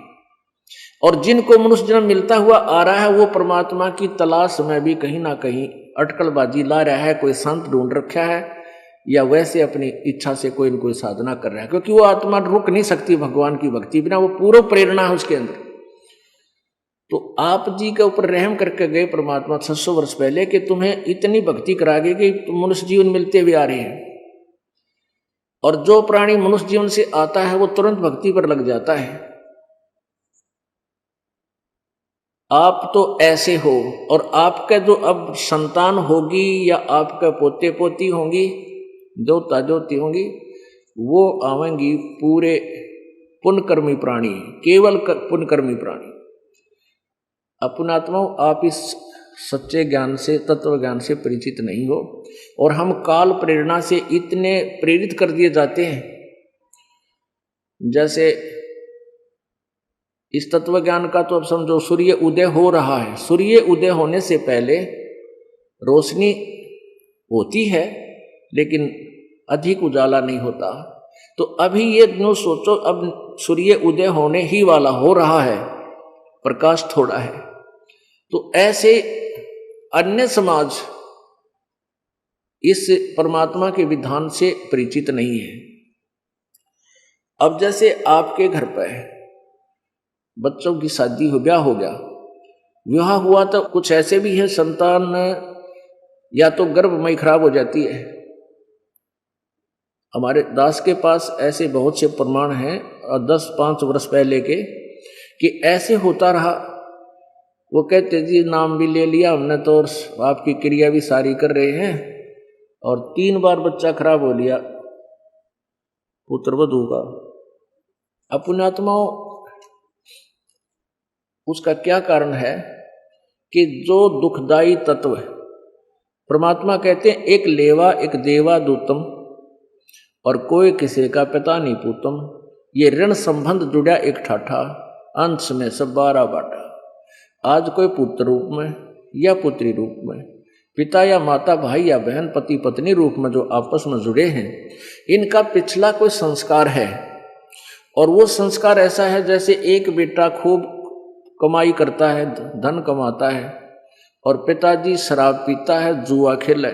और जिनको मनुष्य जन्म मिलता हुआ आ रहा है वो परमात्मा की तलाश में भी कहीं ना कहीं अटकलबाजी ला रहा है, कोई संत ढूंढ रखा है या वैसे अपनी इच्छा से कोई न कोई साधना कर रहा है, क्योंकि वो आत्मा रुक नहीं सकती भगवान की भक्ति बिना, वो पूर्ण प्रेरणा है उसके अंदर। तो आप जी के ऊपर रहम करके गए परमात्मा 600 वर्ष पहले कि तुम्हें इतनी भक्ति करा गई कि तुम मनुष्य जीवन मिलते हुए आ रहे हैं। और जो प्राणी मनुष्य जीवन से आता है वो तुरंत भक्ति पर लग जाता है। आप तो ऐसे हो, और आपके जो अब संतान होगी या आपके पोते पोती होंगी, जोता जोती होंगी, वो आवेंगी पूरे पुण्यकर्मी प्राणी, केवल पुण्यकर्मी प्राणी। अपनात्मा, आप इस सच्चे ज्ञान से, तत्व ज्ञान से परिचित नहीं हो, और हम काल प्रेरणा से इतने प्रेरित कर दिए जाते हैं। जैसे इस तत्व ज्ञान का तो अब समझो, सूर्य उदय हो रहा है, सूर्य उदय होने से पहले रोशनी होती है, लेकिन अधिक उजाला नहीं होता। तो अभी ये नो सोचो, अब सूर्य उदय होने ही वाला हो रहा है, प्रकाश थोड़ा है। तो ऐसे अन्य समाज इस परमात्मा के विधान से परिचित नहीं है। अब जैसे आपके घर पर बच्चों की शादी हो, ब्याह हो गया, विवाह हुआ, तो कुछ ऐसे भी है संतान या तो गर्भमय खराब हो जाती है। हमारे दास के पास ऐसे बहुत से प्रमाण हैं 10-5 वर्ष पहले के, कि ऐसे होता रहा। वो कहते जी नाम भी ले लिया हमने तो, और आपकी क्रिया भी सारी कर रहे हैं, और 3 बार बच्चा खराब हो लिया पुत्रवधू का। अपनात्माओं, उसका क्या कारण है कि जो दुखदाई तत्व है, परमात्मा कहते हैं एक लेवा एक देवा दूतम, और कोई किसी का पिता नहीं पूतम। ये ऋण संबंध जुड़ा एक ठाठा, अंश में सब 12 बाटा। आज कोई पुत्र रूप में या पुत्री रूप में, पिता या माता, भाई या बहन, पति पत्नी रूप में जो आपस में जुड़े हैं, इनका पिछला कोई संस्कार है। और वो संस्कार ऐसा है जैसे एक बेटा खूब कमाई करता है, धन कमाता है, और पिताजी शराब पीता है, जुआ खेले,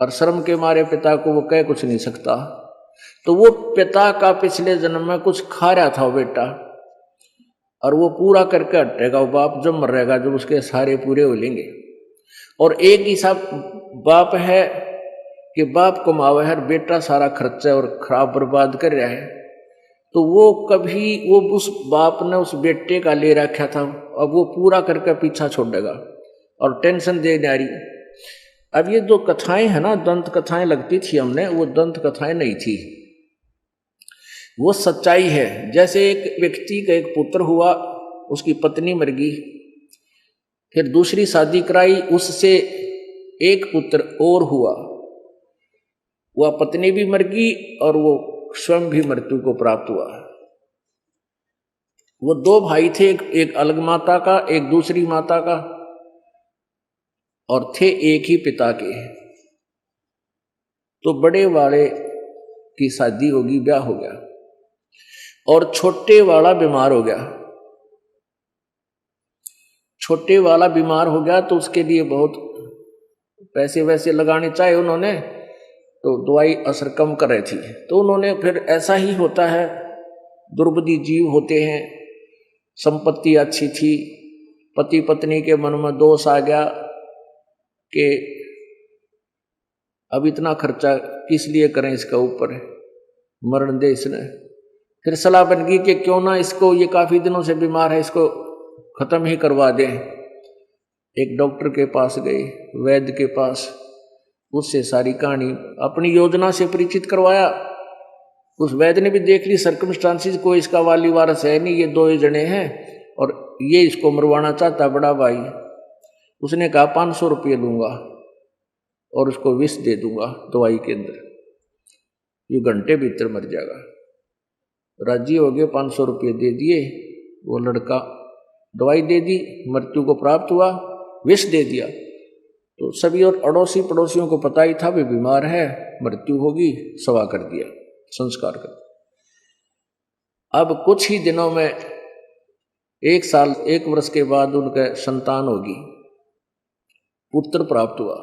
और शर्म के मारे पिता को वो कह कुछ नहीं सकता। तो वो पिता का पिछले जन्म में कुछ खा रहा था वो बेटा, और वो पूरा करके हटेगा। वो बाप जब मर रहेगा, जब उसके सारे पूरे हो लेंगे। और एक ही सब बाप है कि बाप कमावे है, बेटा सारा खर्चा और खराब बर्बाद कर रहा है। तो वो कभी, वो उस बाप ने उस बेटे का ले रखा था, अब वो पूरा करके पीछा छोड़ देगा और टेंशन दे जा रही। अब ये जो कथाएं है ना, दंत कथाएं लगती थी हमने, वो दंत कथाएं नहीं थी, वो सच्चाई है। जैसे एक व्यक्ति का एक पुत्र हुआ, उसकी पत्नी मर गई, फिर दूसरी शादी कराई, उससे एक पुत्र और हुआ, वह पत्नी भी मर गई और वो स्वयं भी मृत्यु को प्राप्त हुआ। वो 2 भाई थे, एक अलग माता का, एक दूसरी माता का, और थे एक ही पिता के। तो बड़े वाले की शादी होगी, ब्याह हो गया, और छोटे वाला बीमार हो गया। छोटे वाला बीमार हो गया तो उसके लिए बहुत पैसे वैसे लगाने चाहे उन्होंने, तो दवाई असर कम कर रही थी। तो उन्होंने फिर, ऐसा ही होता है, दुर्बुद्धि जीव होते हैं, संपत्ति अच्छी थी, पति पत्नी के मन में दोष आ गया कि अब इतना खर्चा किस लिए करें, इसका ऊपर मरण दे इसने। फिर सलाह बन गई कि क्यों ना इसको, ये काफी दिनों से बीमार है, इसको खत्म ही करवा दें। एक डॉक्टर के पास गए, वैद्य के पास, उससे सारी कहानी अपनी योजना से परिचित करवाया। उस वैद्य ने भी देख ली सर्कमस्टांसिस, कोई इसका वाली वारस है नहीं, ये 2 ही जने हैं, और ये इसको मरवाना चाहता बड़ा भाई। उसने कहा 500 रुपये दूंगा और उसको विष दे दूंगा दवाई के अंदर, ये घंटे भीतर मर जाएगा। राजी हो गए, 500 रुपये दे दिए। वो लड़का दवाई दे दी, मृत्यु को प्राप्त हुआ, विष दे दिया। तो सभी और अड़ोसी पड़ोसियों को पता ही था भी बीमार है, मृत्यु होगी, सवा कर दिया, संस्कार कर दिया। अब कुछ ही दिनों में, 1 साल 1 वर्ष के बाद उनके संतान होगी, पुत्र प्राप्त हुआ।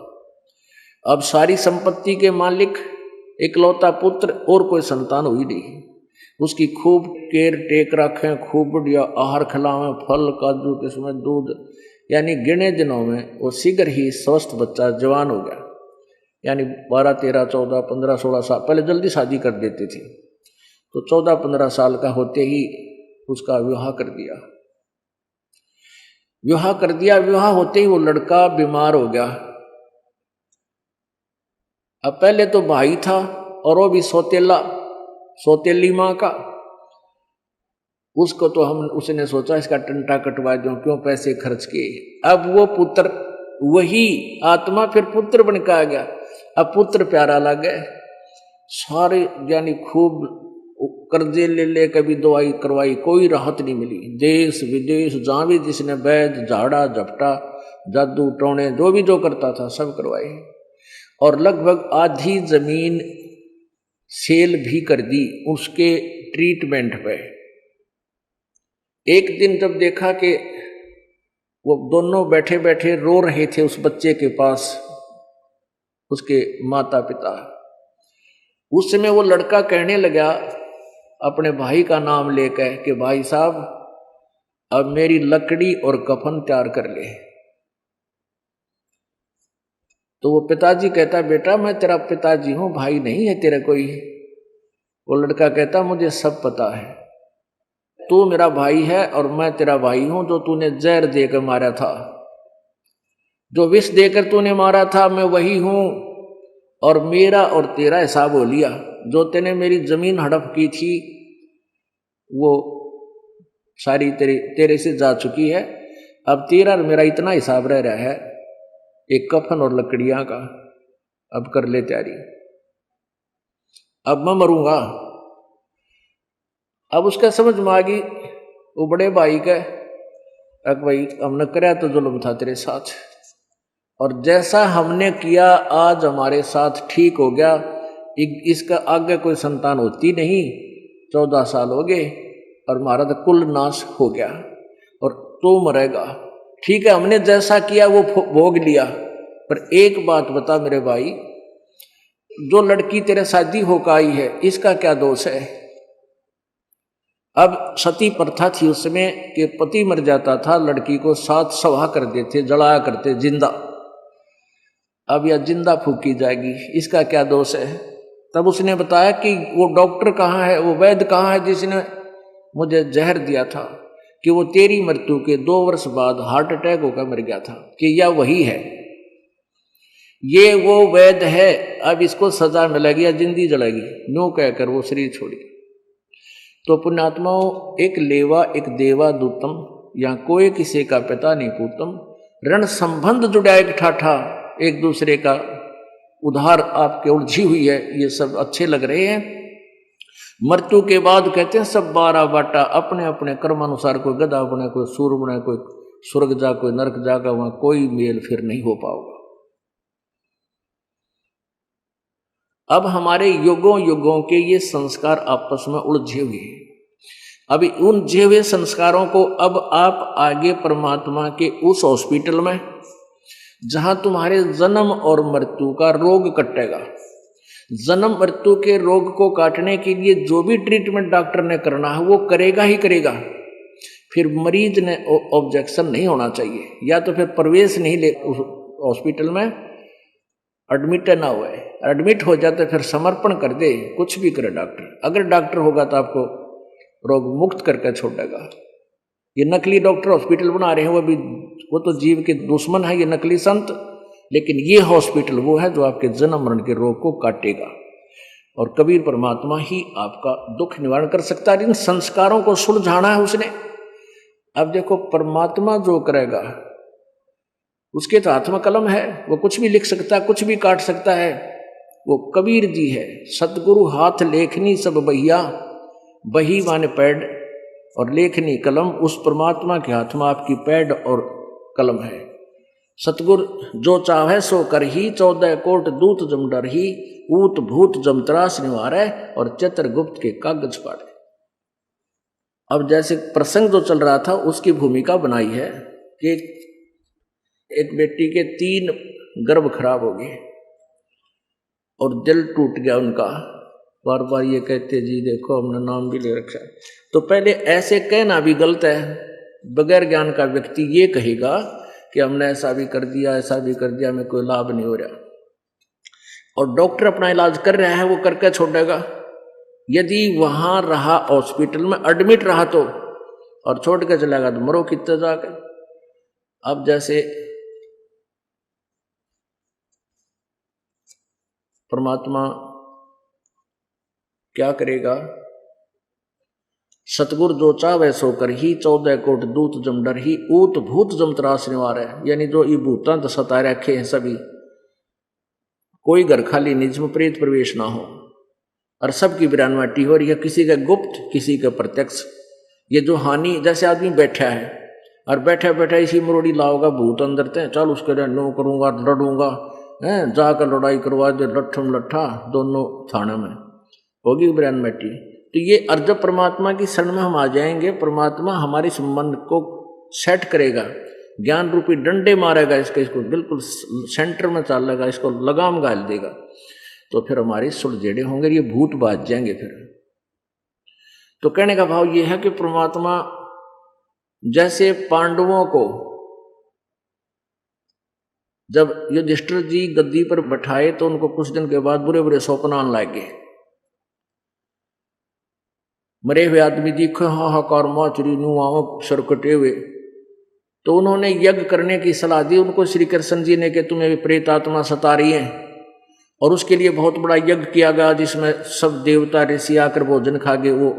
अब सारी संपत्ति के मालिक, इकलौता पुत्र, और कोई संतान हुई नहीं। उसकी खूब केयर टेक रखें, खूब बढ़िया आहार खिलावें, फल काजू किस्में दूध, यानी गिने दिनों में वो शीघ्र ही स्वस्थ बच्चा जवान हो गया। यानी 12, 13, 14, 15, 16 साल, पहले जल्दी शादी कर देती थी, तो 14, 15 साल का होते ही उसका विवाह कर दिया। विवाह कर दिया। विवाह होते ही वो लड़का बीमार हो गया। अब पहले तो भाई था और वो भी सौतेली माँ का। उसको तो उसने सोचा इसका टंटा कटवा दूं, क्यों पैसे खर्च किए। अब वो पुत्र, वही आत्मा फिर पुत्र बन के आ गया। अब पुत्र प्यारा लग गया। सारे यानी खूब कर्जे ले कभी दवाई करवाई, कोई राहत नहीं मिली। देश विदेश जहां भी जिसने वैद झाड़ा झपटा जादू टोने जो करता था सब करवाए, और लगभग आधी जमीन सेल भी कर दी उसके ट्रीटमेंट पे। एक दिन जब देखा कि वो दोनों बैठे बैठे रो रहे थे उस बच्चे के पास, उसके माता पिता, उस समय वो लड़का कहने लगा अपने भाई का नाम लेकर कि भाई साहब अब मेरी लकड़ी और कफन तैयार कर ले। तो वो पिताजी कहता बेटा मैं तेरा पिताजी हूं, भाई नहीं है तेरा कोई। वो लड़का कहता मुझे सब पता है, तू मेरा भाई है और मैं तेरा भाई हूं। जो तूने जहर देकर मारा था, जो विष देकर तूने मारा था, मैं वही हूं। और मेरा और तेरा हिसाब हो लिया। जो तेने मेरी जमीन हड़प की थी वो सारी तेरे से जा चुकी है। अब तेरा और मेरा इतना हिसाब रह रहा है, एक कफन और लकड़ियां का। अब कर ले तैयारी, अब मैं मरूंगा। अब उसका समझ में आ गई वो बड़े भाई का, अब भाई हमने कराया तो जुल्म था तेरे साथ, और जैसा हमने किया आज हमारे साथ ठीक हो गया। इसका आगे कोई संतान होती नहीं। 14 साल हो गए और हमारा तो कुल नाश हो गया और तू मरेगा। ठीक है, हमने जैसा किया वो भोग लिया। पर एक बात बता मेरे भाई, जो लड़की तेरे शादी होकर आई है इसका क्या दोष है? अब सती प्रथा थी उसमें कि पति मर जाता था, लड़की को साथ सवा कर देते, जलाया करते जिंदा। अब यह जिंदा फूकी जाएगी, इसका क्या दोष है? तब उसने बताया कि वो डॉक्टर कहाँ है, वो वैद्य कहाँ है जिसने मुझे जहर दिया था, कि वो तेरी मृत्यु के 2 वर्ष बाद हार्ट अटैक होकर मर गया था, कि यह वही है, ये वो वैद्य है। अब इसको सजा मिलेगी या जिंदी जलेगी। नो कहकर वो शरीर छोड़ी। तो पुण्यात्माओं, एक लेवा एक देवा दूतम, या कोई किसी का पिता नहीं पूतम। रण संबंध जुड़ा एक ठाठा, एक दूसरे का उधार आपके उलझी हुई है। ये सब अच्छे लग रहे हैं। मृत्यु के बाद कहते हैं सब 12 बाटा, अपने अपने कर्मानुसार। कोई गधा बने, कोई सूर बने, कोई स्वर्ग जा, कोई नरक जागा, वहां कोई मेल फिर नहीं हो पाओगा। अब हमारे युगों युगों के ये संस्कार आपस में उलझे हुए हैं। अभी उलझे हुए संस्कारों को अब आप आगे परमात्मा के उस हॉस्पिटल में, जहां तुम्हारे जन्म और मृत्यु का रोग कटेगा, जन्म मृत्यु के रोग को काटने के लिए जो भी ट्रीटमेंट डॉक्टर ने करना है वो करेगा ही करेगा। फिर मरीज ने ऑब्जेक्शन नहीं होना चाहिए, या तो फिर प्रवेश नहीं ले उस हॉस्पिटल में, एडमिट ना हुए। एडमिट हो जाते फिर समर्पण कर दे, कुछ भी करे डॉक्टर। अगर डॉक्टर होगा तो आपको रोग मुक्त करके छोड़ेगा। ये नकली डॉक्टर हॉस्पिटल बना रहे हैं, वो तो जीव के दुश्मन है, ये नकली संत। लेकिन ये हॉस्पिटल वो है जो आपके जन्म मरण के रोग को काटेगा, और कबीर परमात्मा ही आपका दुख निवारण कर सकता है। इन संस्कारों को सुलझाना है उसने। अब देखो, परमात्मा जो करेगा उसके तो हाथ में कलम है, वो कुछ भी लिख सकता है, कुछ भी काट सकता है। वो कबीर जी है, सतगुरु हाथ लेखनी सब बहिया, बही माने पैड और लेखनी कलम। उस परमात्मा के हाथ में आपकी पैड और कलम है। सतगुर जो चाहे सो कर ही, 14 कोट दूत जम डर ही, ऊत भूत जम त्रास निवारे, और चित्रगुप्त के कागज पाड़े। अब जैसे प्रसंग जो चल रहा था उसकी भूमिका बनाई है कि एक बेटी के 3 गर्भ खराब हो गए और दिल टूट गया उनका। बार बार ये कहते जी देखो हमने नाम भी ले रखा है। तो पहले ऐसे कहना भी गलत है। बगैर ज्ञान का व्यक्ति ये कहेगा कि हमने ऐसा भी कर दिया, ऐसा भी कर दिया, हमें कोई लाभ नहीं हो रहा, और डॉक्टर अपना इलाज कर रहा है, वो करके छोड़ेगा। यदि वहां रहा, हॉस्पिटल में एडमिट रहा तो, और छोड़ के चलेगा तो मरो कितना जाकर। अब जैसे परमात्मा क्या करेगा, सतगुरु जो चावे सो कर ही 14 कोट दूत जम डर ही ऊत भूत जम त्रास निवार है। यानी जो ये भूतां तो सता रखे हैं सभी, कोई घर खाली निजम प्रेत प्रवेश ना हो, और सबकी बिरानवाटी हो रही है, किसी का गुप्त किसी का प्रत्यक्ष। ये जो हानि, जैसे आदमी बैठा है और बैठा बैठा इसी मरोड़ी लाओगा भूत अंदर ते, चल उसके नो करूंगा लड़ूंगा, जाकर लड़ाई करवा दे, लट्ठम लट्ठा दोनों थाने में होगी बिरानवाटी। तो ये अर्ज परमात्मा की शरण में हम आ जाएंगे, परमात्मा हमारे संबंध को सेट करेगा, ज्ञान रूपी डंडे मारेगा, इसको बिल्कुल सेंटर में चालेगा, इसको लगाम गाल देगा, तो फिर हमारे सुलझेड़े होंगे, ये भूत बाज जाएंगे फिर। तो कहने का भाव ये है कि परमात्मा जैसे पांडवों को जब युधिष्ठिर जी गद्दी पर बैठाए तो उनको कुछ दिन के बाद बुरे बुरे सौंपन आने लगे, मरे हुए आदमी दिखे हाहाकार माचरी नुआव सरकटे हुए, तो उन्होंने यज्ञ करने की सलाह दी उनको श्री कृष्ण जी ने कि तुम्हें प्रेत आत्मा सता रही है, और उसके लिए बहुत बड़ा यज्ञ किया गया जिसमें सब देवता ऋषि आकर भोजन खा गए। वो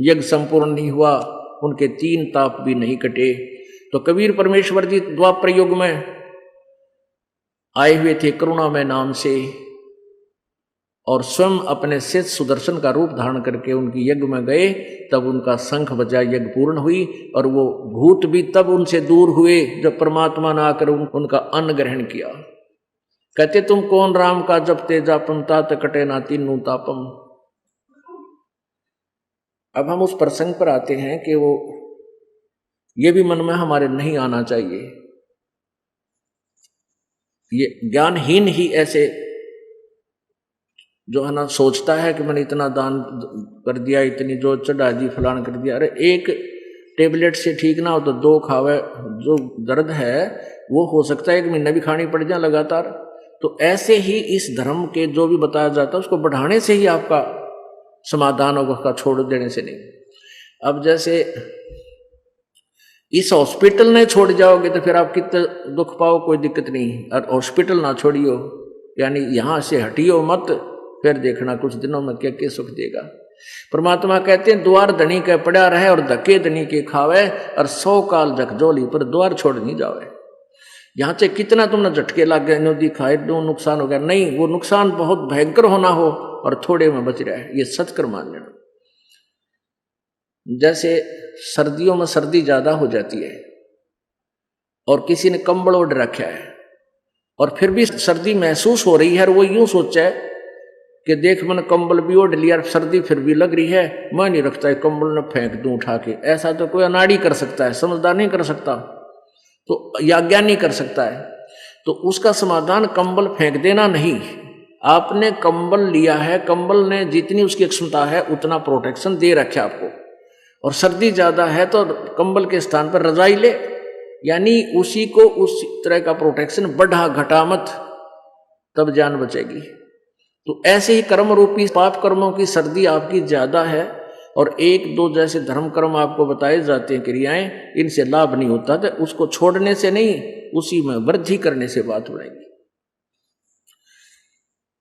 यज्ञ संपूर्ण नहीं हुआ, उनके 3 ताप भी नहीं कटे। तो कबीर परमेश्वर जी द्वापर युग में आए हुए थे करुणा में नाम से, और स्वयं अपने शिष्य सुदर्शन का रूप धारण करके उनकी यज्ञ में गए, तब उनका शंख बजा, यज्ञ पूर्ण हुई, और वो भूत भी तब उनसे दूर हुए जब परमात्मा ने आकर उनका अन्न ग्रहण किया। कहते तुम कौन राम का जपते जापम तात कटे ना तीनू तापम। अब हम उस प्रसंग पर आते हैं कि वो ये भी मन में हमारे नहीं आना चाहिए, ये ज्ञानहीन ही ऐसे जो है ना सोचता है कि मैंने इतना दान कर दिया, इतनी जो चढ़ा दी फलान कर दिया। अरे एक टेबलेट से ठीक ना हो तो 2 खावे, जो दर्द है वो हो सकता है 1 महीना भी खानी पड़ जाए लगातार। तो ऐसे ही इस धर्म के जो भी बताया जाता है उसको बढ़ाने से ही आपका समाधान होगा, उसका छोड़ देने से नहीं। अब जैसे इस हॉस्पिटल ने छोड़ जाओगे तो फिर आप कितने दुख पाओ, कोई दिक्कत नहीं, और हॉस्पिटल ना छोड़ियो, यानी यहां से हटियो मत, फिर देखना कुछ दिनों में क्या क्या सुख देगा। परमात्मा कहते हैं द्वार धनी के पड़ा रहे और धक्के धनी के खावे, और 100 काल झकझोली पर द्वार छोड़ नहीं जावे। यहां से कितना तुमने झटके लग गए, नदी खाए दो नुकसान हो गया, नहीं, वो नुकसान बहुत भयंकर होना हो और थोड़े में बच रहा है, ये सत्कर मान लेना। जैसे सर्दियों में सर्दी ज्यादा हो जाती है और किसी ने कंबल ओढ़ रखा है और फिर भी सर्दी महसूस हो रही है, और वो यूं सोचा है कि देख मैंने कंबल भी ओढ़ लिया, सर्दी फिर भी लग रही है, मैं नहीं रखता है कंबल न फेंक दूं उठा के। ऐसा तो कोई अनाड़ी कर सकता है, समझदार नहीं कर सकता, तो या ज्ञानी कर सकता है। तो उसका समाधान कंबल फेंक देना नहीं, आपने कंबल लिया है, कंबल ने जितनी उसकी क्षमता है उतना प्रोटेक्शन दे रखे आपको, और सर्दी ज्यादा है तो कंबल के स्थान पर रजाई ले, यानी उसी को उस तरह का प्रोटेक्शन बढ़ा घटा मत, तब जान बचेगी। तो ऐसे ही कर्म रूपी पाप कर्मों की सर्दी आपकी ज्यादा है, और 1-2 जैसे धर्म कर्म आपको बताए जाते हैं क्रियाएं, इनसे लाभ नहीं होता, तो उसको छोड़ने से नहीं, उसी में वृद्धि करने से बात बढ़ेगी।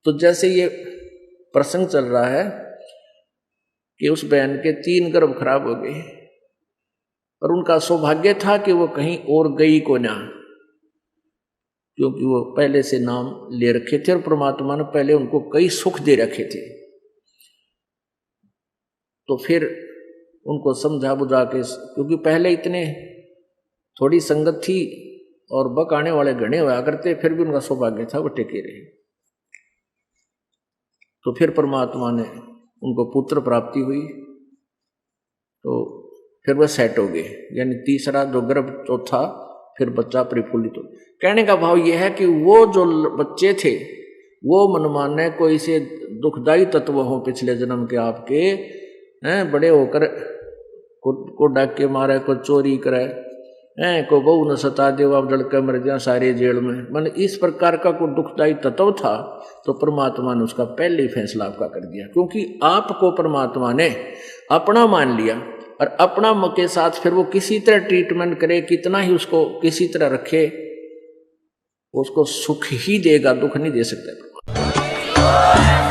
तो जैसे ये प्रसंग चल रहा है कि उस बहन के 3 गर्भ खराब हो गए, और उनका सौभाग्य था कि वो कहीं और गई को ना, क्योंकि वो पहले से नाम ले रखे थे और परमात्मा ने पहले उनको कई सुख दे रखे थे। तो फिर उनको समझा बुझा के, क्योंकि पहले इतने थोड़ी संगत थी और बकाने वाले घने हुआ करते, फिर भी उनका सौभाग्य था वो टिके रहे। तो फिर परमात्मा ने उनको पुत्र प्राप्ति हुई, तो फिर वह सेट हो गए, यानी तीसरा जो गर्भ तो था, फिर बच्चा परिफुल्लित हो। कहने का भाव यह है कि वो जो बच्चे थे वो मनमाने कोई से दुखदायी तत्व हो पिछले जन्म के आपके, हैं बड़े होकर को डाक के मारे, को चोरी करे, को बहू न सता दे, आप जड़ के मर जाए सारे जेल में, मन इस प्रकार का कोई दुखदायी तत्व था, तो परमात्मा ने उसका पहले ही फैसला आपका कर दिया, क्योंकि आपको परमात्मा ने अपना मान लिया। और अपना म के साथ फिर वो किसी तरह ट्रीटमेंट करे, कितना ही उसको किसी तरह रखे, उसको सुख ही देगा, दुख नहीं दे सकता।